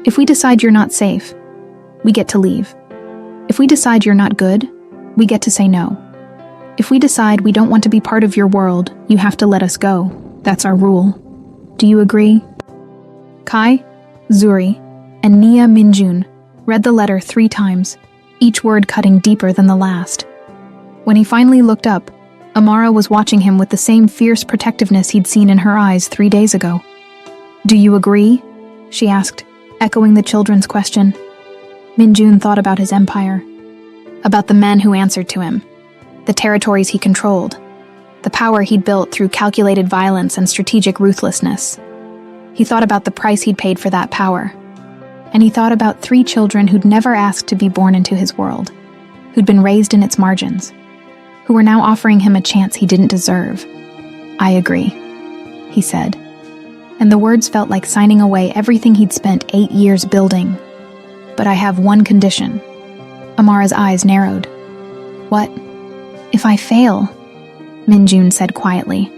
[SPEAKER 1] If we decide you're not safe, we get to leave. If we decide you're not good, we get to say no. If we decide we don't want to be part of your world, you have to let us go. That's our rule. Do you agree? Kai, Zuri, and Nia Minjun read the letter 3 times, each word cutting deeper than the last. When he finally looked up, Amara was watching him with the same fierce protectiveness he'd seen in her eyes 3 days ago. Do you agree? She asked, echoing the children's question. Minjun thought about his empire, about the men who answered to him, the territories he controlled, the power he'd built through calculated violence and strategic ruthlessness. He thought about the price he'd paid for that power. And he thought about 3 children who'd never asked to be born into his world, who'd been raised in its margins, who were now offering him a chance he didn't deserve. I agree, he said, and the words felt like signing away everything he'd spent 8 years building. But I have one condition. Amara's eyes narrowed. What? If I fail, Minjun said quietly.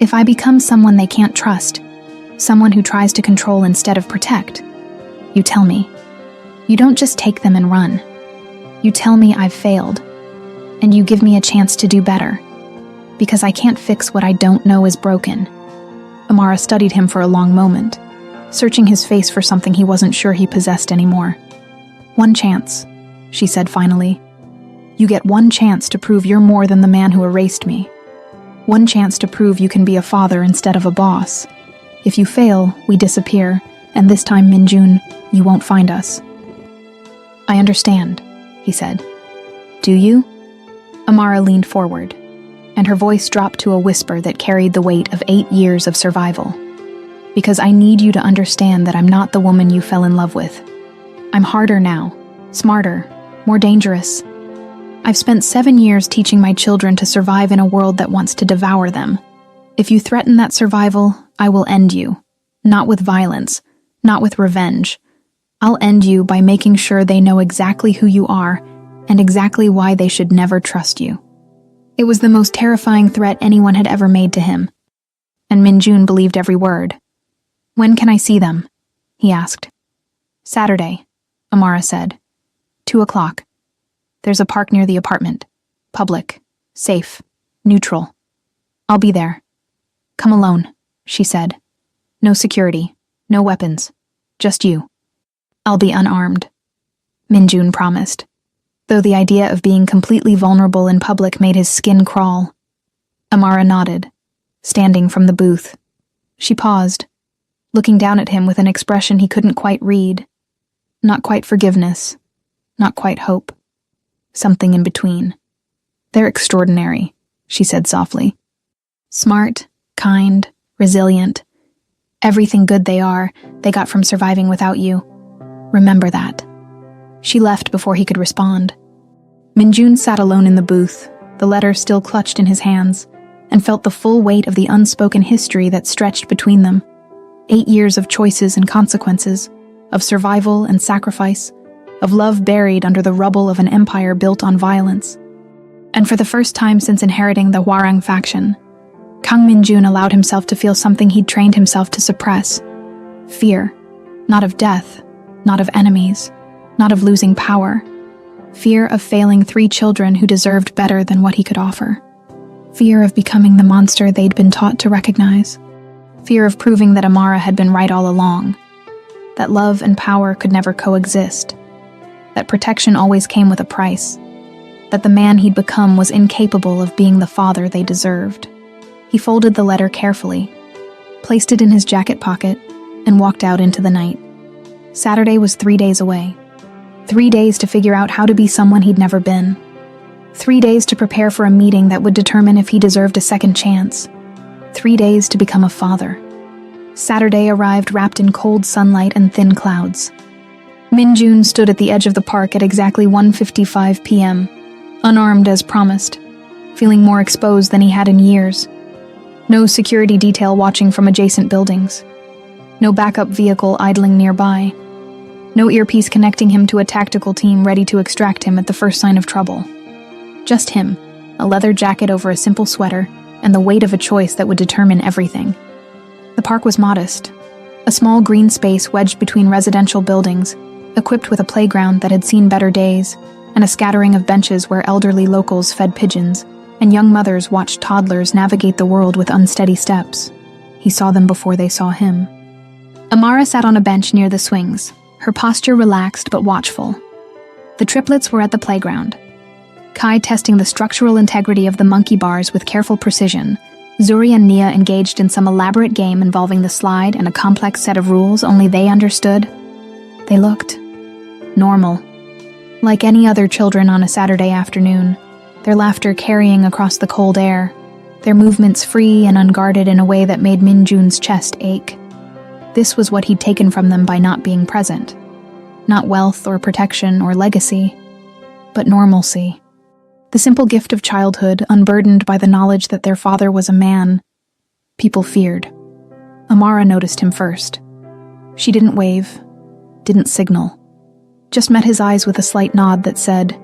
[SPEAKER 1] If I become someone they can't trust, someone who tries to control instead of protect, you tell me. You don't just take them and run. You tell me I've failed, and you give me a chance to do better, because I can't fix what I don't know is broken. Amara studied him for a long moment, searching his face for something he wasn't sure he possessed anymore. One chance, she said finally. You get one chance to prove you're more than the man who erased me. One chance to prove you can be a father instead of a boss. If you fail, we disappear, And this time, Minjun, you won't find us." "I understand," he said. "Do you?" Amara leaned forward, and her voice dropped to a whisper that carried the weight of 8 years of survival. "Because I need you to understand that I'm not the woman you fell in love with. I'm harder now, smarter, more dangerous. I've spent 7 years teaching my children to survive in a world that wants to devour them. If you threaten that survival, I will end you. Not with violence, not with revenge. I'll end you by making sure they know exactly who you are and exactly why they should never trust you." It was the most terrifying threat anyone had ever made to him, and Minjun believed every word. "When can I see them?" he asked. "Saturday," Amara said. 2 o'clock. There's a park near the apartment. Public, safe, neutral. I'll be there. Come alone," she said. "No security, no weapons, just you. I'll be unarmed," Minjun promised, though the idea of being completely vulnerable in public made his skin crawl. Amara nodded, standing from the booth. She paused, looking down at him with an expression he couldn't quite read. Not quite forgiveness, not quite hope. Something in between. "They're extraordinary," she said softly. "Smart, kind, resilient. Everything good they are, they got from surviving without you. Remember that." She left before he could respond. Minjun sat alone in the booth, the letter still clutched in his hands, and felt the full weight of the unspoken history that stretched between them. 8 years of choices and consequences, of survival and sacrifice, of love buried under the rubble of an empire built on violence. And for the first time since inheriting the Hwarang faction, Kang Minjun allowed himself to feel something he'd trained himself to suppress. Fear. Not of death, not of enemies, not of losing power. Fear of failing 3 children who deserved better than what he could offer. Fear of becoming the monster they'd been taught to recognize. Fear of proving that Amara had been right all along. That love and power could never coexist. That protection always came with a price. That the man he'd become was incapable of being the father they deserved. He folded the letter carefully, placed it in his jacket pocket, and walked out into the night. Saturday was 3 days away. 3 days to figure out how to be someone he'd never been. 3 days to prepare for a meeting that would determine if he deserved a second chance. 3 days to become a father. Saturday arrived wrapped in cold sunlight and thin clouds. Minjun stood at the edge of the park at exactly 1:55 p.m., unarmed as promised, feeling more exposed than he had in years. No security detail watching from adjacent buildings. No backup vehicle idling nearby. No earpiece connecting him to a tactical team ready to extract him at the first sign of trouble. Just him, a leather jacket over a simple sweater, and the weight of a choice that would determine everything. The park was modest. A small green space wedged between residential buildings, equipped with a playground that had seen better days, and a scattering of benches where elderly locals fed pigeons, and young mothers watched toddlers navigate the world with unsteady steps. He saw them before they saw him. Amara sat on a bench near the swings, her posture relaxed but watchful. The triplets were at the playground. Kai testing the structural integrity of the monkey bars with careful precision, Zuri and Nia engaged in some elaborate game involving the slide and a complex set of rules only they understood. They looked normal. Like any other children on a Saturday afternoon, their laughter carrying across the cold air, their movements free and unguarded in a way that made Minjun's chest ache. This was what he'd taken from them by not being present. Not wealth or protection or legacy, but normalcy. The simple gift of childhood, unburdened by the knowledge that their father was a man. People feared. Amara noticed him first. She didn't wave, didn't signal, just met his eyes with a slight nod that said,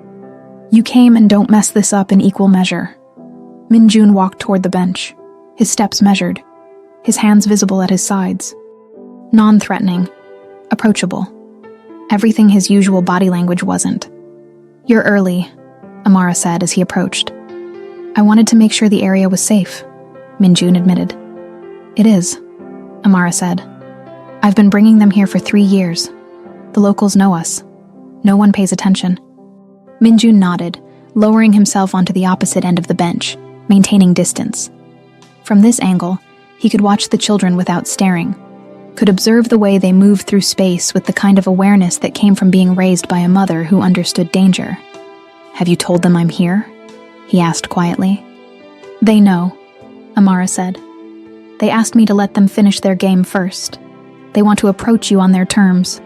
[SPEAKER 1] "You came and don't mess this up in equal measure." Minjun walked toward the bench, his steps measured, his hands visible at his sides. Non-threatening, approachable. Everything his usual body language wasn't. "You're early," Amara said as he approached. "I wanted to make sure the area was safe," Minjun admitted. "It is," Amara said. "I've been bringing them here for 3 years. The locals know us. No one pays attention." Minjun nodded, lowering himself onto the opposite end of the bench, maintaining distance. From this angle, he could watch the children without staring. could observe the way they moved through space with the kind of awareness that came from being raised by a mother who understood danger. "Have you told them I'm here?" he asked quietly. "They know," Amara said. "They asked me to let them finish their game first. They want to approach you on their terms."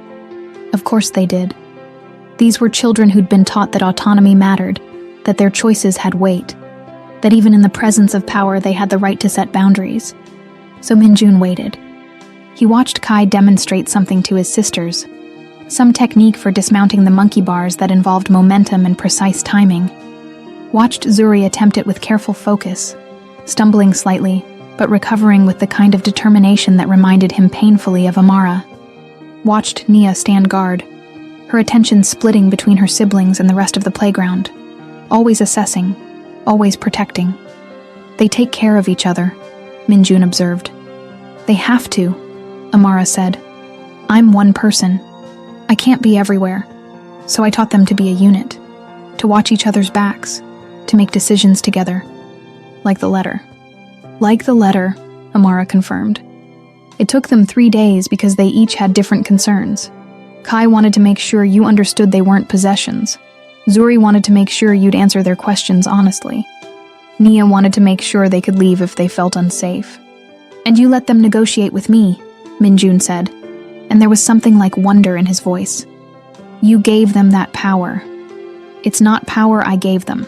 [SPEAKER 1] Of course they did. These were children who'd been taught that autonomy mattered, that their choices had weight, that even in the presence of power they had the right to set boundaries. So Minjun waited. He watched Kai demonstrate something to his sisters, some technique for dismounting the monkey bars that involved momentum and precise timing. Watched Zuri attempt it with careful focus, stumbling slightly, but recovering with the kind of determination that reminded him painfully of Amara. Watched Nia stand guard, her attention splitting between her siblings and the rest of the playground, always assessing, always protecting. "They take care of each other," Minjun observed. "They have to," Amara said. "I'm one person. I can't be everywhere. So I taught them to be a unit, to watch each other's backs, to make decisions together. Like the letter." "Like the letter," Amara confirmed. "It took them 3 days because they each had different concerns. Kai wanted to make sure you understood they weren't possessions. Zuri wanted to make sure you'd answer their questions honestly. Nia wanted to make sure they could leave if they felt unsafe. And you let them negotiate with me," Minjun said, and there was something like wonder in his voice. "You gave them that power." "It's not power I gave them,"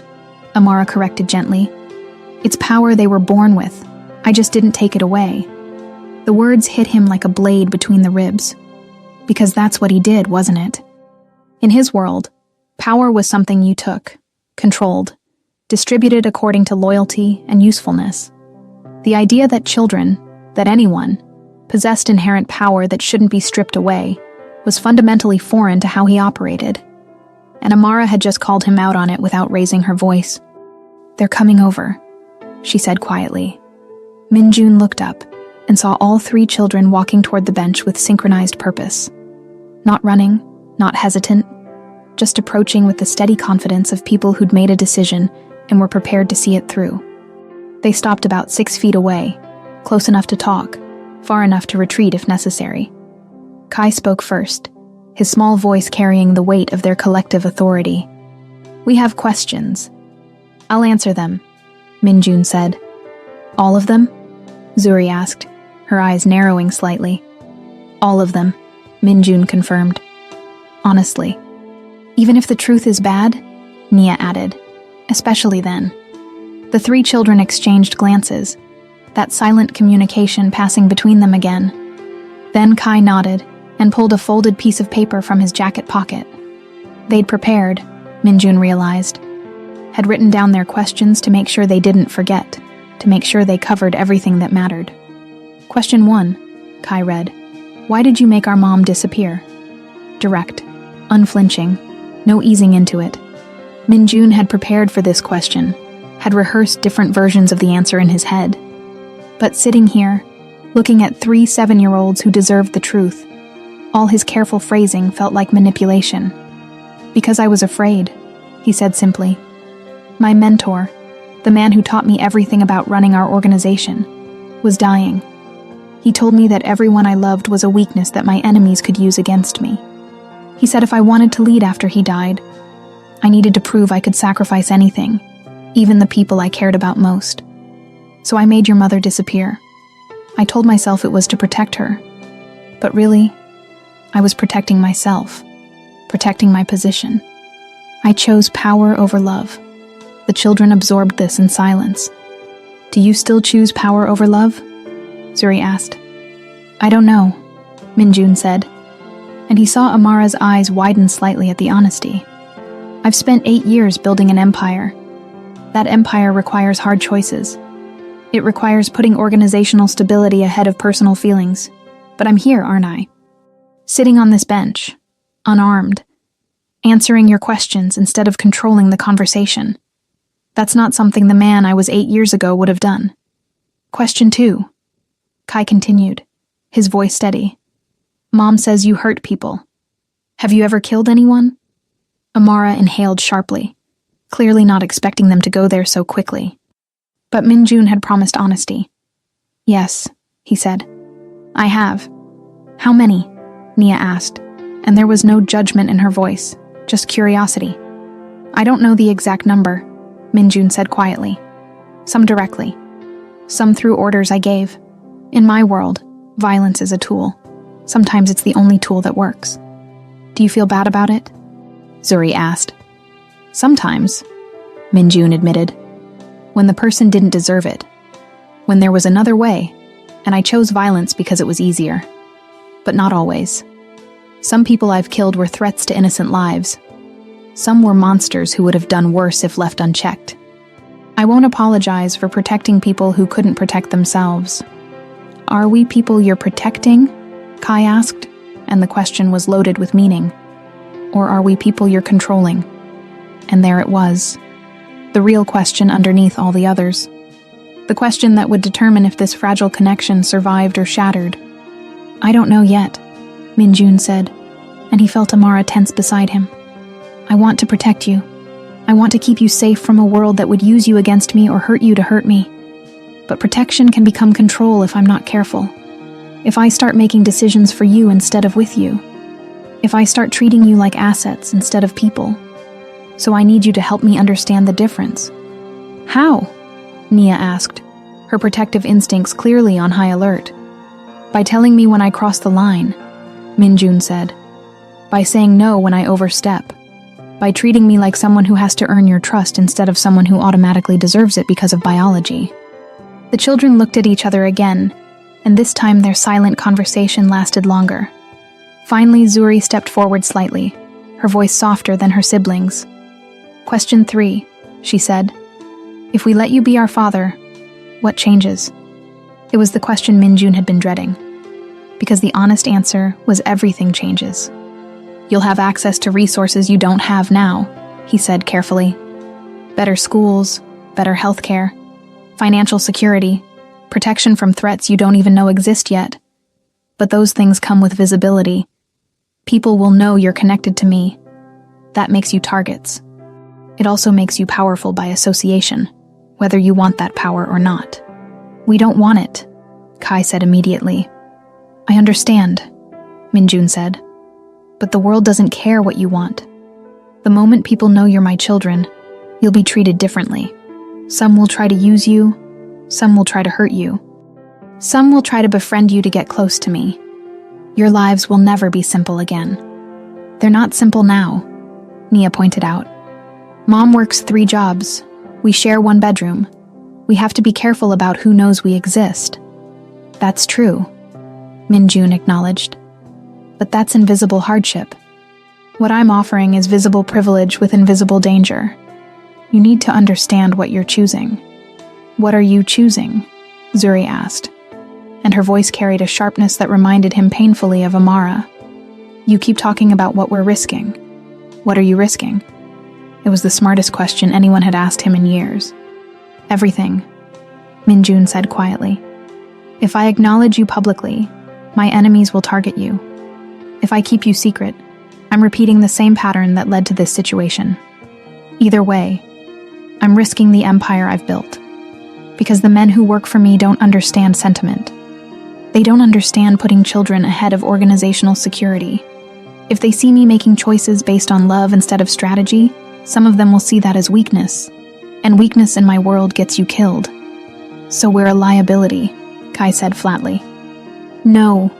[SPEAKER 1] Amara corrected gently. "It's power they were born with. I just didn't take it away." The words hit him like a blade between the ribs. Because that's what he did, wasn't it? In his world, power was something you took, controlled, distributed according to loyalty and usefulness. The idea that children, that anyone, possessed inherent power that shouldn't be stripped away was fundamentally foreign to how he operated. And Amara had just called him out on it without raising her voice. "They're coming over," she said quietly. Minjun looked up and saw all 3 children walking toward the bench with synchronized purpose. Not running, not hesitant, just approaching with the steady confidence of people who'd made a decision and were prepared to see it through. They stopped about 6 feet away, close enough to talk, far enough to retreat if necessary. Kai spoke first, his small voice carrying the weight of their collective authority. "We have questions." "I'll answer them," Minjun said. "All of them?" Zuri asked, her eyes narrowing slightly. "All of them," Minjun confirmed. "Honestly. Even if the truth is bad?" Nia added. "Especially then." The 3 children exchanged glances, that silent communication passing between them again. Then Kai nodded and pulled a folded piece of paper from his jacket pocket. They'd prepared, Minjun realized, had written down their questions to make sure they didn't forget, to make sure they covered everything that mattered. "Question 1, Kai read. "Why did you make our mom disappear?" Direct, unflinching, no easing into it. Minjun had prepared for this question, had rehearsed different versions of the answer in his head. But sitting here, looking at 3 7-year-olds who deserved the truth, all his careful phrasing felt like manipulation. "Because I was afraid," he said simply. "My mentor, the man who taught me everything about running our organization, was dying. He told me that everyone I loved was a weakness that my enemies could use against me. He said if I wanted to lead after he died, I needed to prove I could sacrifice anything, even the people I cared about most. So I made your mother disappear. I told myself it was to protect her. But really, I was protecting myself, protecting my position. I chose power over love." The children absorbed this in silence. "Do you still choose power over love?" Zuri asked. "I don't know," Minjun said, and he saw Amara's eyes widen slightly at the honesty. "I've spent 8 years building an empire. That empire requires hard choices. It requires putting organizational stability ahead of personal feelings. But I'm here, aren't I? Sitting on this bench, unarmed, answering your questions instead of controlling the conversation. That's not something the man I was 8 years ago would have done." "Question 2, Kai continued, his voice steady. "Mom says you hurt people. Have you ever killed anyone?" Amara inhaled sharply, clearly not expecting them to go there so quickly. But Minjun had promised honesty. "Yes," he said. "I have. How many? Nia asked, and there was no judgment in her voice, just curiosity. I don't know the exact number, Minjun said quietly. Some directly. Some through orders I gave. In my world, violence is a tool. Sometimes it's the only tool that works. Do you feel bad about it? Zuri asked. Sometimes, Minjun admitted. When the person didn't deserve it. When there was another way, and I chose violence because it was easier. But not always. Some people I've killed were threats to innocent lives. Some were monsters who would have done worse if left unchecked. I won't apologize for protecting people who couldn't protect themselves. Are we people you're protecting? Kai asked, and the question was loaded with meaning. Or are we people you're controlling? And there it was. The real question underneath all the others. The question that would determine if this fragile connection survived or shattered. I don't know yet, Minjun said, and he felt Amara tense beside him. I want to protect you. I want to keep you safe from a world that would use you against me or hurt you to hurt me. But protection can become control if I'm not careful. If I start making decisions for you instead of with you. If I start treating you like assets instead of people. So I need you to help me understand the difference. How? Nia asked, her protective instincts clearly on high alert. By telling me when I cross the line, Minjun said. By saying no when I overstep. By treating me like someone who has to earn your trust instead of someone who automatically deserves it because of biology. The children looked at each other again, and this time their silent conversation lasted longer. Finally, Zuri stepped forward slightly, her voice softer than her siblings. Question 3, she said. If we let you be our father, what changes? It was the question Minjun had been dreading. Because the honest answer was everything changes. You'll have access to resources you don't have now, he said carefully. Better schools, better healthcare, financial security, protection from threats you don't even know exist yet. But those things come with visibility. People will know you're connected to me. That makes you targets. It also makes you powerful by association, whether you want that power or not. We don't want it, Kai said immediately. I understand, Minjun said. But the world doesn't care what you want. The moment people know you're my children, you'll be treated differently. Some will try to use you, some will try to hurt you. Some will try to befriend you to get close to me. Your lives will never be simple again. They're not simple now, Nia pointed out. Mom works 3 jobs. We share 1 bedroom. We have to be careful about who knows we exist. That's true, Minjun acknowledged. But that's invisible hardship. What I'm offering is visible privilege with invisible danger. You need to understand what you're choosing. What are you choosing? Zuri asked, and her voice carried a sharpness that reminded him painfully of Amara. You keep talking about what we're risking. What are you risking? It was the smartest question anyone had asked him in years. Everything, Minjun said quietly. If I acknowledge you publicly, my enemies will target you. If I keep you secret, I'm repeating the same pattern that led to this situation. Either way, I'm risking the empire I've built. Because the men who work for me don't understand sentiment. They don't understand putting children ahead of organizational security. If they see me making choices based on love instead of strategy, some of them will see that as weakness. And weakness in my world gets you killed. So we're a liability, Kai said flatly. No,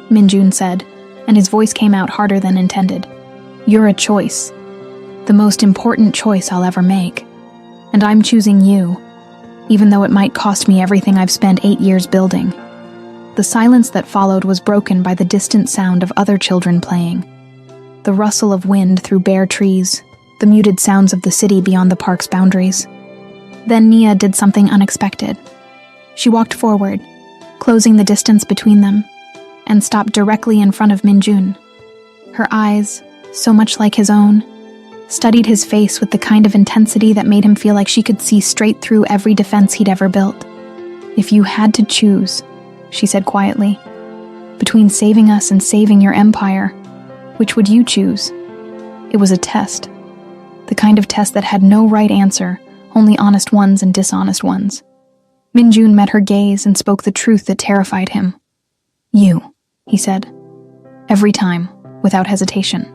[SPEAKER 1] Minjun said, and his voice came out harder than intended. You're a choice. The most important choice I'll ever make. And I'm choosing you, even though it might cost me everything I've spent 8 years building. The silence that followed was broken by the distant sound of other children playing. The rustle of wind through bare trees, the muted sounds of the city beyond the park's boundaries. Then Nia did something unexpected. She walked forward, closing the distance between them, and stopped directly in front of Minjun. Her eyes, so much like his own, studied his face with the kind of intensity that made him feel like she could see straight through every defense he'd ever built. If you had to choose, she said quietly, between saving us and saving your empire, which would you choose? It was a test. The kind of test that had no right answer, only honest ones and dishonest ones. Minjun met her gaze and spoke the truth that terrified him. You, he said, Every time, without hesitation.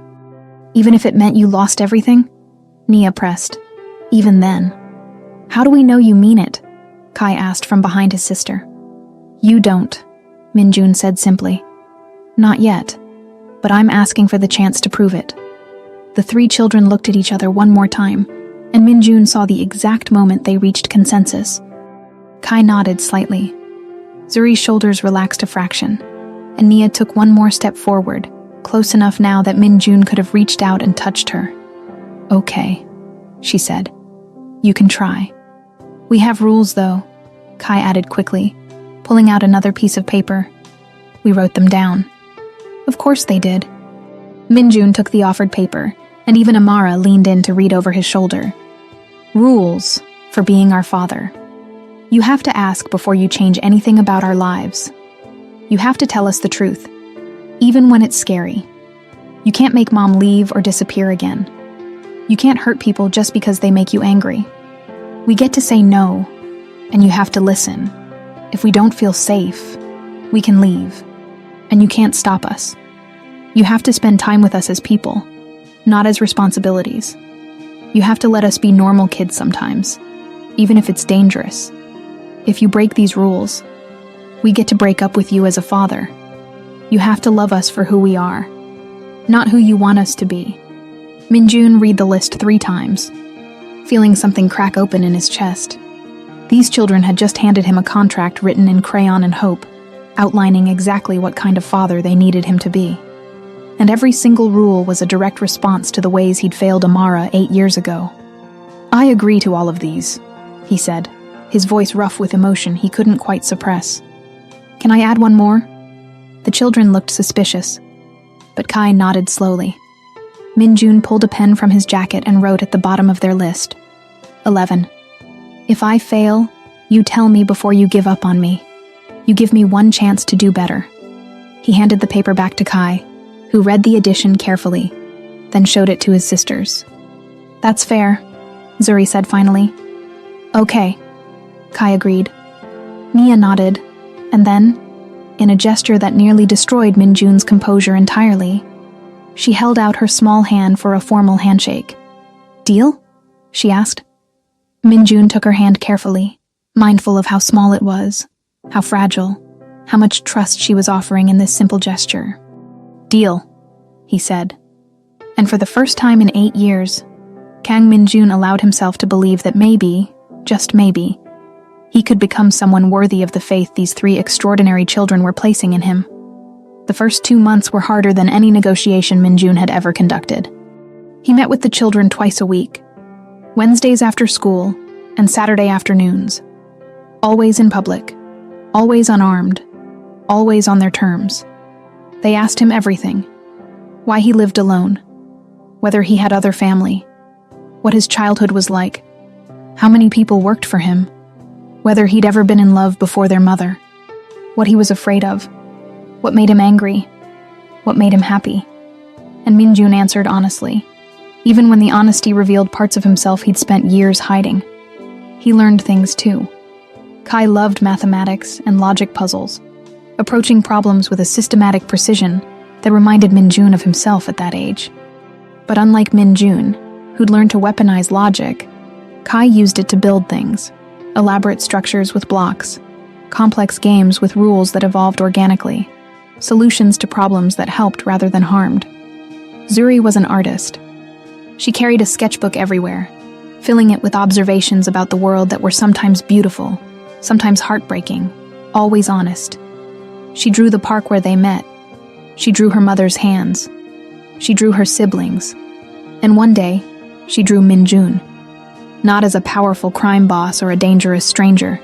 [SPEAKER 1] Even if it meant you lost everything? Nia pressed. Even then. How do we know you mean it? Kai asked from behind his sister. You don't, Minjun said simply. Not yet, but I'm asking for the chance to prove it. The three children looked at each other one more time, and Minjun saw the exact moment they reached consensus. Kai nodded slightly. Zuri's shoulders relaxed a fraction, and Nia took one more step forward, close enough now that Minjun could have reached out and touched her. Okay, she said. You can try. We have rules, though, Kai added quickly, pulling out another piece of paper. We wrote them down. Of course they did. Minjun took the offered paper, and even Amara leaned in to read over his shoulder. Rules for being our father. You have to ask before you change anything about our lives. You have to tell us the truth, even when it's scary. You can't make Mom leave or disappear again. You can't hurt people just because they make you angry. We get to say no, and you have to listen. If we don't feel safe, we can leave, and you can't stop us. You have to spend time with us as people, not as responsibilities. You have to let us be normal kids sometimes, even if it's dangerous. If you break these rules, we get to break up with you as a father. You have to love us for who we are, not who you want us to be. Minjun read the list 3 times, feeling something crack open in his chest. These children had just handed him a contract written in crayon and hope, outlining exactly what kind of father they needed him to be. And every single rule was a direct response to the ways he'd failed Amara 8 years ago. I agree to all of these, he said, his voice rough with emotion he couldn't quite suppress. Can I add one more? The children looked suspicious, but Kai nodded slowly. Minjun pulled a pen from his jacket and wrote at the bottom of their list. 11. If I fail, you tell me before you give up on me. You give me one chance to do better. He handed the paper back to Kai, who read the addition carefully, then showed it to his sisters. That's fair, Zuri said finally. Okay, Kai agreed. Nia nodded, and then, in a gesture that nearly destroyed Minjun's composure entirely, she held out her small hand for a formal handshake. Deal? She asked. Minjun took her hand carefully, mindful of how small it was, how fragile, how much trust she was offering in this simple gesture. Deal, he said. And for the first time in 8 years, Kang Minjun allowed himself to believe that maybe, just maybe, he could become someone worthy of the faith these 3 extraordinary children were placing in him. The first 2 months were harder than any negotiation Minjun had ever conducted. He met with the children twice a week, Wednesdays after school and Saturday afternoons. Always in public, always unarmed, always on their terms. They asked him everything. Why he lived alone, whether he had other family, what his childhood was like, how many people worked for him, whether he'd ever been in love before their mother, what he was afraid of, what made him angry, what made him happy. And Minjun answered honestly, even when the honesty revealed parts of himself he'd spent years hiding. He learned things too. Kai loved mathematics and logic puzzles, approaching problems with a systematic precision that reminded Minjun of himself at that age. But unlike Minjun, who'd learned to weaponize logic, Kai used it to build things, elaborate structures with blocks, complex games with rules that evolved organically, solutions to problems that helped rather than harmed. Zuri was an artist. She carried a sketchbook everywhere, filling it with observations about the world that were sometimes beautiful, sometimes heartbreaking, always honest. She drew the park where they met. She drew her mother's hands. She drew her siblings. And one day, she drew Minjun. Not as a powerful crime boss or a dangerous stranger,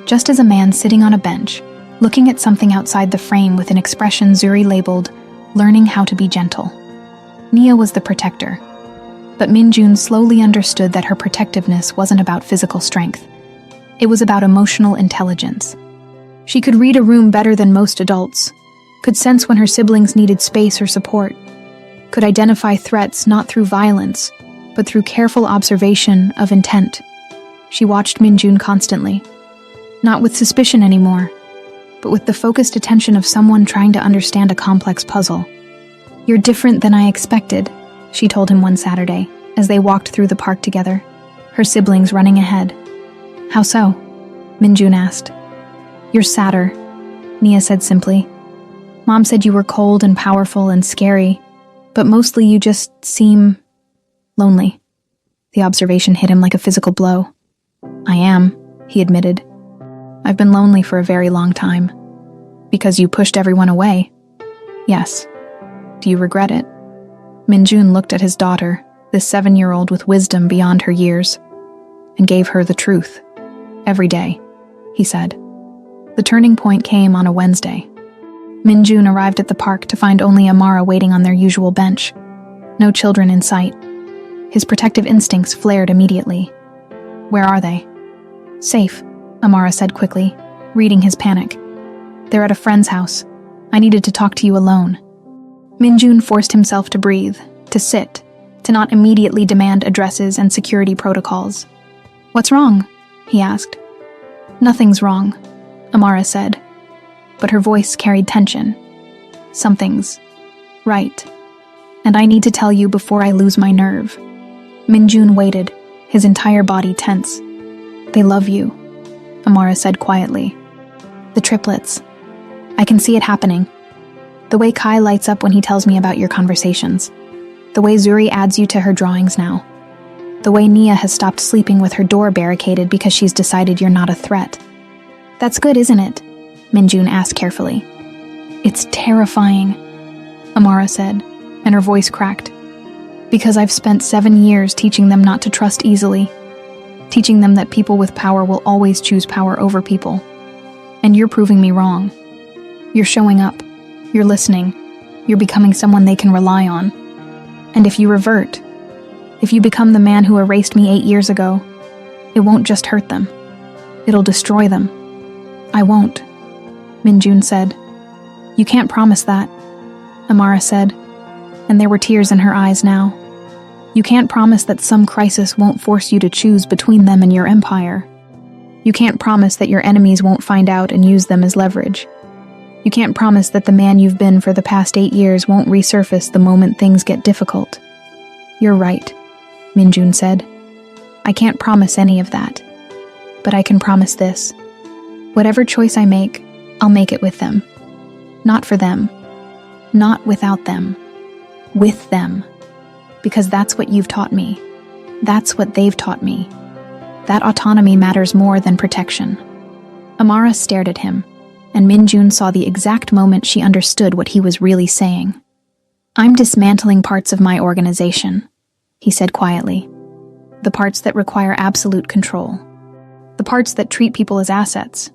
[SPEAKER 1] just as a man sitting on a bench, looking at something outside the frame with an expression Zuri labeled, learning how to be gentle. Nia was the protector, but Minjun slowly understood that her protectiveness wasn't about physical strength. It was about emotional intelligence. She could read a room better than most adults, could sense when her siblings needed space or support, could identify threats not through violence, but through careful observation of intent. She watched Minjun constantly, not with suspicion anymore, but with the focused attention of someone trying to understand a complex puzzle. "You're different than I expected," she told him one Saturday, as they walked through the park together, her siblings running ahead. "How so?" Minjun asked. "You're sadder," Nia said simply. "Mom said you were cold and powerful and scary, but mostly you just seem lonely." The observation hit him like a physical blow. "I am," he admitted. "I've been lonely for a very long time." "Because you pushed everyone away?" "Yes." "Do you regret it?" Minjun looked at his daughter, this 7-year-old with wisdom beyond her years, and gave her the truth. "Every day," he said. The turning point came on a Wednesday. Minjun arrived at the park to find only Amara waiting on their usual bench. No children in sight. His protective instincts flared immediately. "Where are they?" "Safe," Amara said quickly, reading his panic. "They're at a friend's house. I needed to talk to you alone." Minjun forced himself to breathe, to sit, to not immediately demand addresses and security protocols. "What's wrong?" he asked. "Nothing's wrong," Amara said, but her voice carried tension. "Something's right, and I need to tell you before I lose my nerve." Minjun waited, his entire body tense. "They love you," Amara said quietly. "The triplets. I can see it happening. The way Kai lights up when he tells me about your conversations. The way Zuri adds you to her drawings now. The way Nia has stopped sleeping with her door barricaded because she's decided you're not a threat." "That's good, isn't it?" Minjun asked carefully. "It's terrifying," Amara said, and her voice cracked. "Because I've spent 7 years teaching them not to trust easily. Teaching them that people with power will always choose power over people. And you're proving me wrong. You're showing up. You're listening. You're becoming someone they can rely on. And if you revert, if you become the man who erased me 8 years ago, it won't just hurt them. It'll destroy them." "I won't," Minjun said. "You can't promise that," Amara said, and there were tears in her eyes now. "You can't promise that some crisis won't force you to choose between them and your empire. You can't promise that your enemies won't find out and use them as leverage. You can't promise that the man you've been for the past 8 years won't resurface the moment things get difficult." "You're right," Minjun said. "I can't promise any of that. But I can promise this. Whatever choice I make, I'll make it with them. Not for them. Not without them. With them. Because that's what you've taught me. That's what they've taught me. That autonomy matters more than protection." Amara stared at him, and Minjun saw the exact moment she understood what he was really saying. "I'm dismantling parts of my organization," he said quietly. "The parts that require absolute control. The parts that treat people as assets.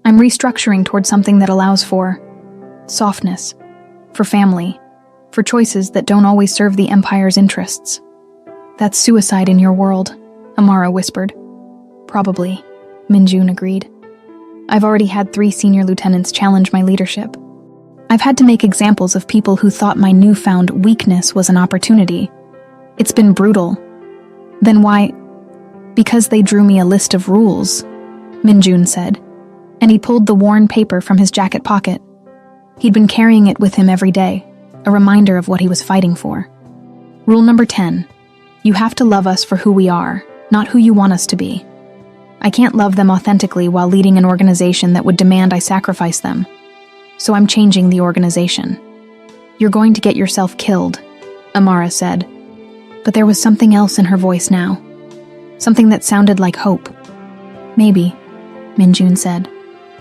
[SPEAKER 1] I'm restructuring towards something that allows for softness, for family, for choices that don't always serve the Empire's interests." "That's suicide in your world," Amara whispered. "Probably," Minjun agreed. "I've already had 3 senior lieutenants challenge my leadership. I've had to make examples of people who thought my newfound weakness was an opportunity. It's been brutal." "Then why?" "Because they drew me a list of rules," Minjun said, and he pulled the worn paper from his jacket pocket. He'd been carrying it with him every day, a reminder of what he was fighting for. "Rule number 10. You have to love us for who we are, not who you want us to be. I can't love them authentically while leading an organization that would demand I sacrifice them. So I'm changing the organization." "You're going to get yourself killed," Amara said. But there was something else in her voice now. Something that sounded like hope. "Maybe," Minjun said,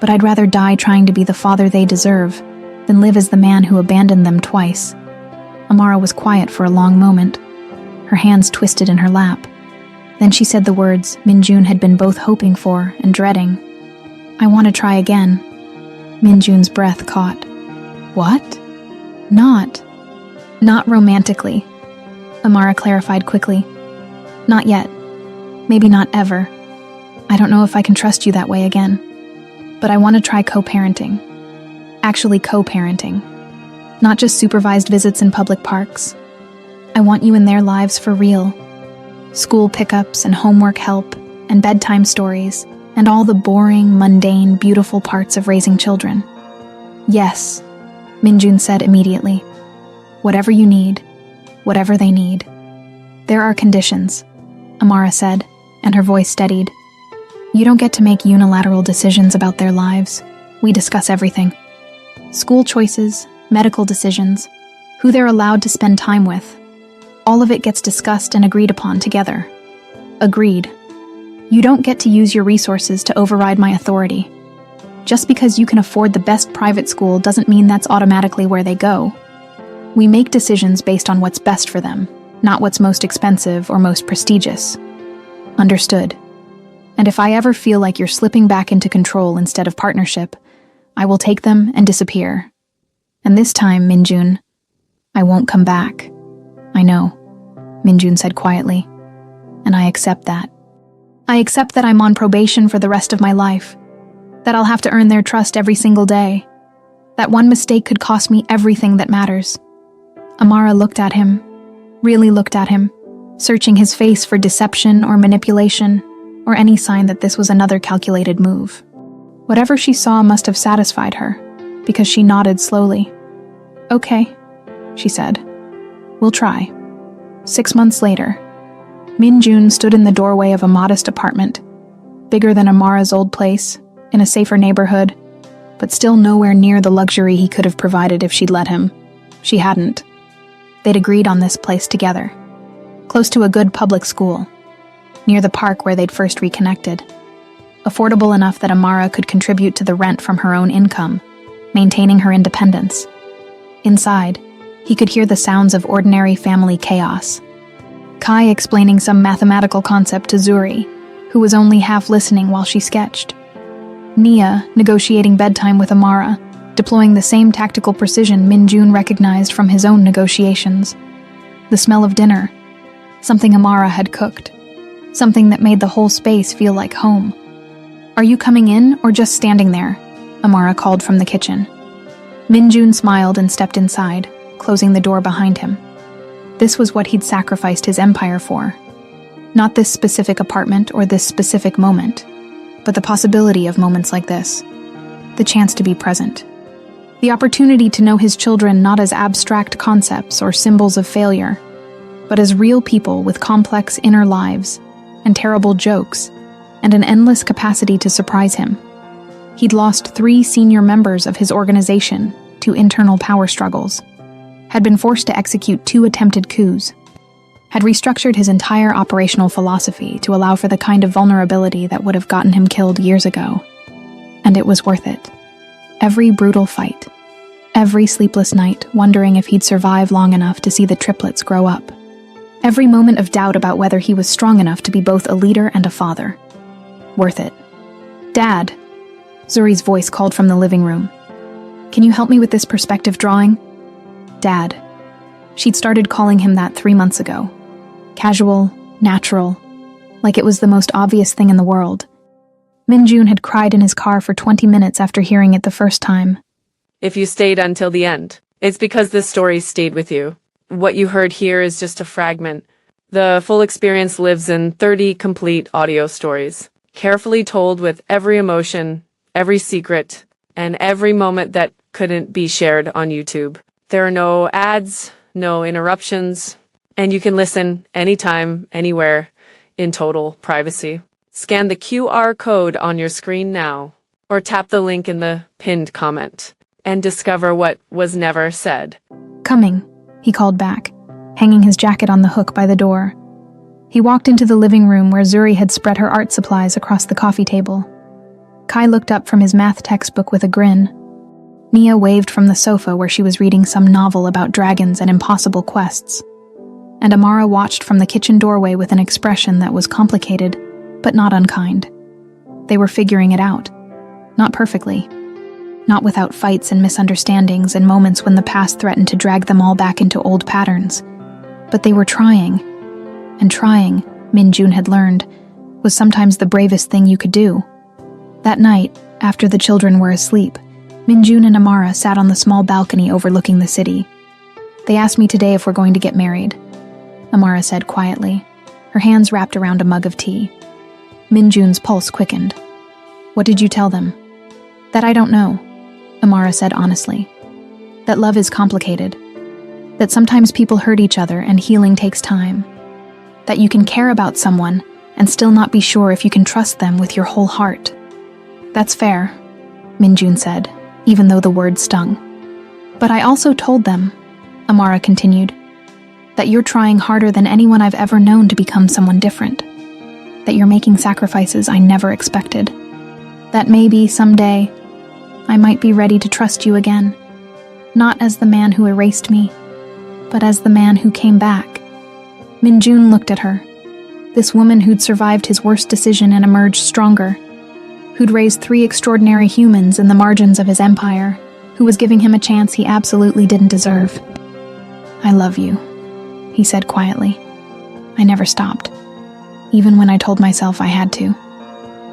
[SPEAKER 1] "but I'd rather die trying to be the father they deserve than live as the man who abandoned them twice." Amara was quiet for a long moment, her hands twisted in her lap. Then she said the words Minjun had been both hoping for and dreading. "I want to try again." Minjun's breath caught. "What?" Not romantically," Amara clarified quickly. "Not yet. Maybe not ever. I don't know if I can trust you that way again. But I want to try co-parenting. Actually co-parenting. Not just supervised visits in public parks. I want you in their lives for real. School pickups and homework help and bedtime stories and all the boring, mundane, beautiful parts of raising children. Yes, Minjun said immediately. Whatever you need, whatever they need. There are conditions, Amara said, and her voice steadied. You don't get to make unilateral decisions about their lives. We discuss everything. School choices, medical decisions, who they're allowed to spend time with. All of it gets discussed and agreed upon together. Agreed. You don't get to use your resources to override my authority. Just because you can afford the best private school doesn't mean that's automatically where they go. We make decisions based on what's best for them, not what's most expensive or most prestigious. Understood. And if I ever feel like you're slipping back into control instead of partnership, I will take them and disappear. And this time, Minjun, I won't come back. I know, Minjun said quietly, and I accept that. I accept that I'm on probation for the rest of my life, that I'll have to earn their trust every single day, that one mistake could cost me everything that matters. Amara looked at him, really looked at him, searching his face for deception or manipulation, or any sign that this was another calculated move. Whatever she saw must have satisfied her, because she nodded slowly. Okay, she said. We'll try. 6 months later, Minjun stood in the doorway of a modest apartment, bigger than Amara's old place, in a safer neighborhood, but still nowhere near the luxury he could have provided if she'd let him. She hadn't. They'd agreed on this place together, close to a good public school, near the park where they'd first reconnected. Affordable enough that Amara could contribute to the rent from her own income, maintaining her independence. Inside, he could hear the sounds of ordinary family chaos. Kai explaining some mathematical concept to Zuri, who was only half listening while she sketched. Nia negotiating bedtime with Amara, deploying the same tactical precision Minjun recognized from his own negotiations. The smell of dinner, something Amara had cooked, something that made the whole space feel like home. Are you coming in or just standing there? Amara called from the kitchen. Minjun smiled and stepped inside, closing the door behind him. This was what he'd sacrificed his empire for. Not this specific apartment or this specific moment, but the possibility of moments like this. The chance to be present. The opportunity to know his children not as abstract concepts or symbols of failure, but as real people with complex inner lives and terrible jokes and an endless capacity to surprise him. He'd lost 3 senior members of his organization to internal power struggles, had been forced to execute 2 attempted coups, had restructured his entire operational philosophy to allow for the kind of vulnerability that would have gotten him killed years ago. And it was worth it. Every brutal fight, every sleepless night wondering if he'd survive long enough to see the triplets grow up. Every moment of doubt about whether he was strong enough to be both a leader and a father. Worth it. Dad, Zuri's voice called from the living room. Can you help me with this perspective drawing? Dad. She'd started calling him that 3 months ago. Casual, natural, like it was the most obvious thing in the world. Minjun had cried in his car for 20 minutes after hearing it the first time.
[SPEAKER 2] If you stayed until the end, it's because this story stayed with you. What you heard here is just a fragment. The full experience lives in 30 complete audio stories, carefully told with every emotion, every secret, and every moment that couldn't be shared on YouTube. There are no ads, no interruptions, and you can listen anytime, anywhere, in total privacy. Scan the QR code on your screen now, or tap the link in the pinned comment, and discover what was never said.
[SPEAKER 1] Coming, he called back, hanging his jacket on the hook by the door. He walked into the living room where Zuri had spread her art supplies across the coffee table. Kai looked up from his math textbook with a grin. Nia waved from the sofa where she was reading some novel about dragons and impossible quests. And Amara watched from the kitchen doorway with an expression that was complicated, but not unkind. They were figuring it out. Not perfectly. Not without fights and misunderstandings and moments when the past threatened to drag them all back into old patterns. But they were trying. And trying, Minjun had learned, was sometimes the bravest thing you could do. That night, after the children were asleep, Minjun and Amara sat on the small balcony overlooking the city. They asked me today if we're going to get married, Amara said quietly, her hands wrapped around a mug of tea. Minjun's pulse quickened. What did you tell them? That I don't know, Amara said honestly. That love is complicated. That sometimes people hurt each other and healing takes time. That you can care about someone and still not be sure if you can trust them with your whole heart. That's fair, Minjun said, even though the words stung. But I also told them, Amara continued, that you're trying harder than anyone I've ever known to become someone different. That you're making sacrifices I never expected. That maybe, someday, I might be ready to trust you again. Not as the man who erased me, but as the man who came back. Minjun looked at her. This woman who'd survived his worst decision and emerged stronger. Who'd raised 3 extraordinary humans in the margins of his empire, who was giving him a chance he absolutely didn't deserve. I love you, he said quietly. I never stopped. Even when I told myself I had to.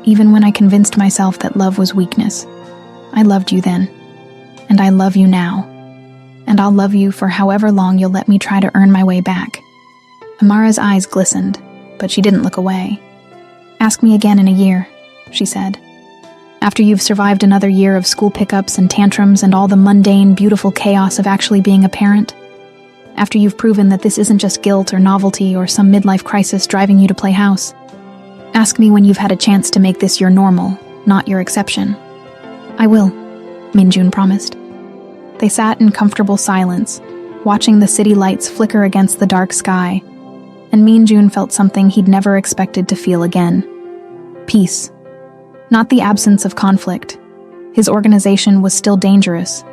[SPEAKER 1] Even when I convinced myself that love was weakness. I loved you then. And I love you now. And I'll love you for however long you'll let me try to earn my way back. Amara's eyes glistened, but she didn't look away. Ask me again in a year, she said. After you've survived another year of school pickups and tantrums and all the mundane, beautiful chaos of actually being a parent. After you've proven that this isn't just guilt or novelty or some midlife crisis driving you to play house. Ask me when you've had a chance to make this your normal, not your exception. I will, Minjun promised. They sat in comfortable silence, watching the city lights flicker against the dark sky, and Minjun felt something he'd never expected to feel again. Peace. Not the absence of conflict. His organization was still dangerous,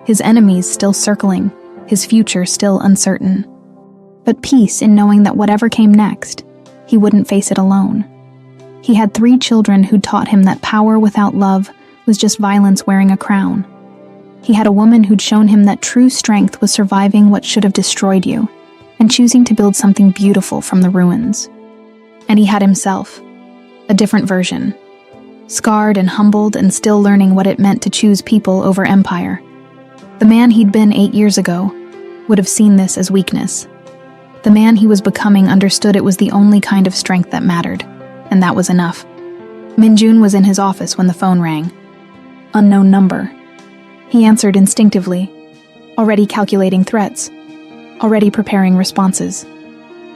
[SPEAKER 1] his enemies still circling, his future still uncertain. But peace in knowing that whatever came next, he wouldn't face it alone. He had 3 children who'd taught him that power without love was just violence wearing a crown. He had a woman who'd shown him that true strength was surviving what should have destroyed you, and choosing to build something beautiful from the ruins. And he had himself, a different version, scarred and humbled and still learning what it meant to choose people over empire. The man he'd been 8 years ago would have seen this as weakness. The man he was becoming understood it was the only kind of strength that mattered, and that was enough. Minjun was in his office when the phone rang. Unknown number. He answered instinctively, already calculating threats, already preparing responses.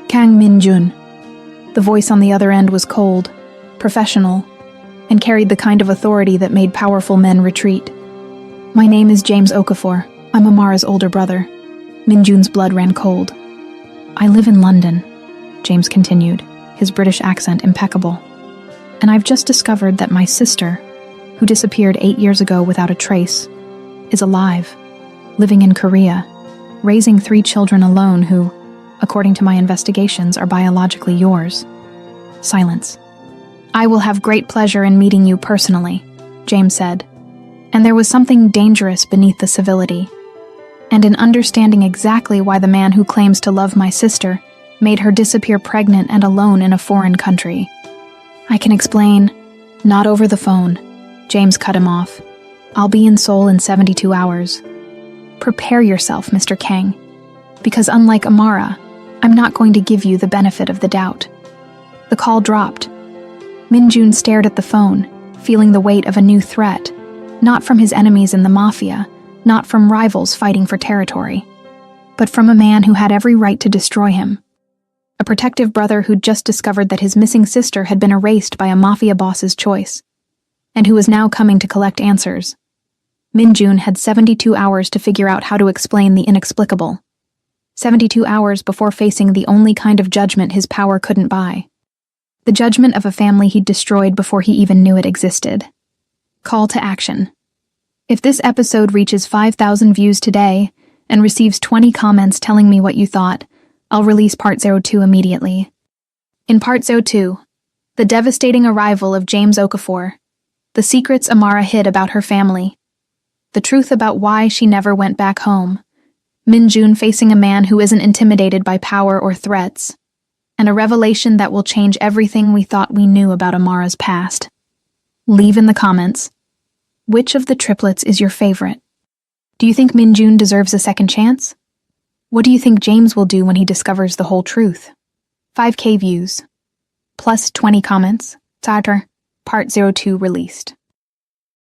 [SPEAKER 1] Kang Minjun. The voice on the other end was cold, professional, and carried the kind of authority that made powerful men retreat. My name is James Okafor. I'm Amara's older brother. Minjun's blood ran cold. I live in London, James continued, his British accent impeccable. And I've just discovered that my sister, who disappeared 8 years ago without a trace, is alive, living in Korea, raising 3 children alone who, according to my investigations, are biologically yours. Silence. I will have great pleasure in meeting you personally, James said, and there was something dangerous beneath the civility, and in understanding exactly why the man who claims to love my sister made her disappear pregnant and alone in a foreign country. I can explain. Not over the phone. James cut him off. I'll be in Seoul in 72 hours. Prepare yourself, Mr. Kang, because unlike Amara, I'm not going to give you the benefit of the doubt. The call dropped. Minjun stared at the phone, feeling the weight of a new threat, not from his enemies in the mafia, not from rivals fighting for territory, but from a man who had every right to destroy him. A protective brother who'd just discovered that his missing sister had been erased by a mafia boss's choice, and who was now coming to collect answers. Minjun had 72 hours to figure out how to explain the inexplicable. 72 hours before facing the only kind of judgment his power couldn't buy. The judgment of a family he'd destroyed before he even knew it existed. Call to action. If this episode reaches 5,000 views today and receives 20 comments telling me what you thought, I'll release Part 02 immediately. In Part 02, the devastating arrival of James Okafor, the secrets Amara hid about her family, the truth about why she never went back home, Minjun facing a man who isn't intimidated by power or threats, and a revelation that will change everything we thought we knew about Amara's past. Leave in the comments. Which of the triplets is your favorite? Do you think Minjun deserves a second chance? What do you think James will do when he discovers the whole truth? 5K views. Plus 20 comments. Part 02 released.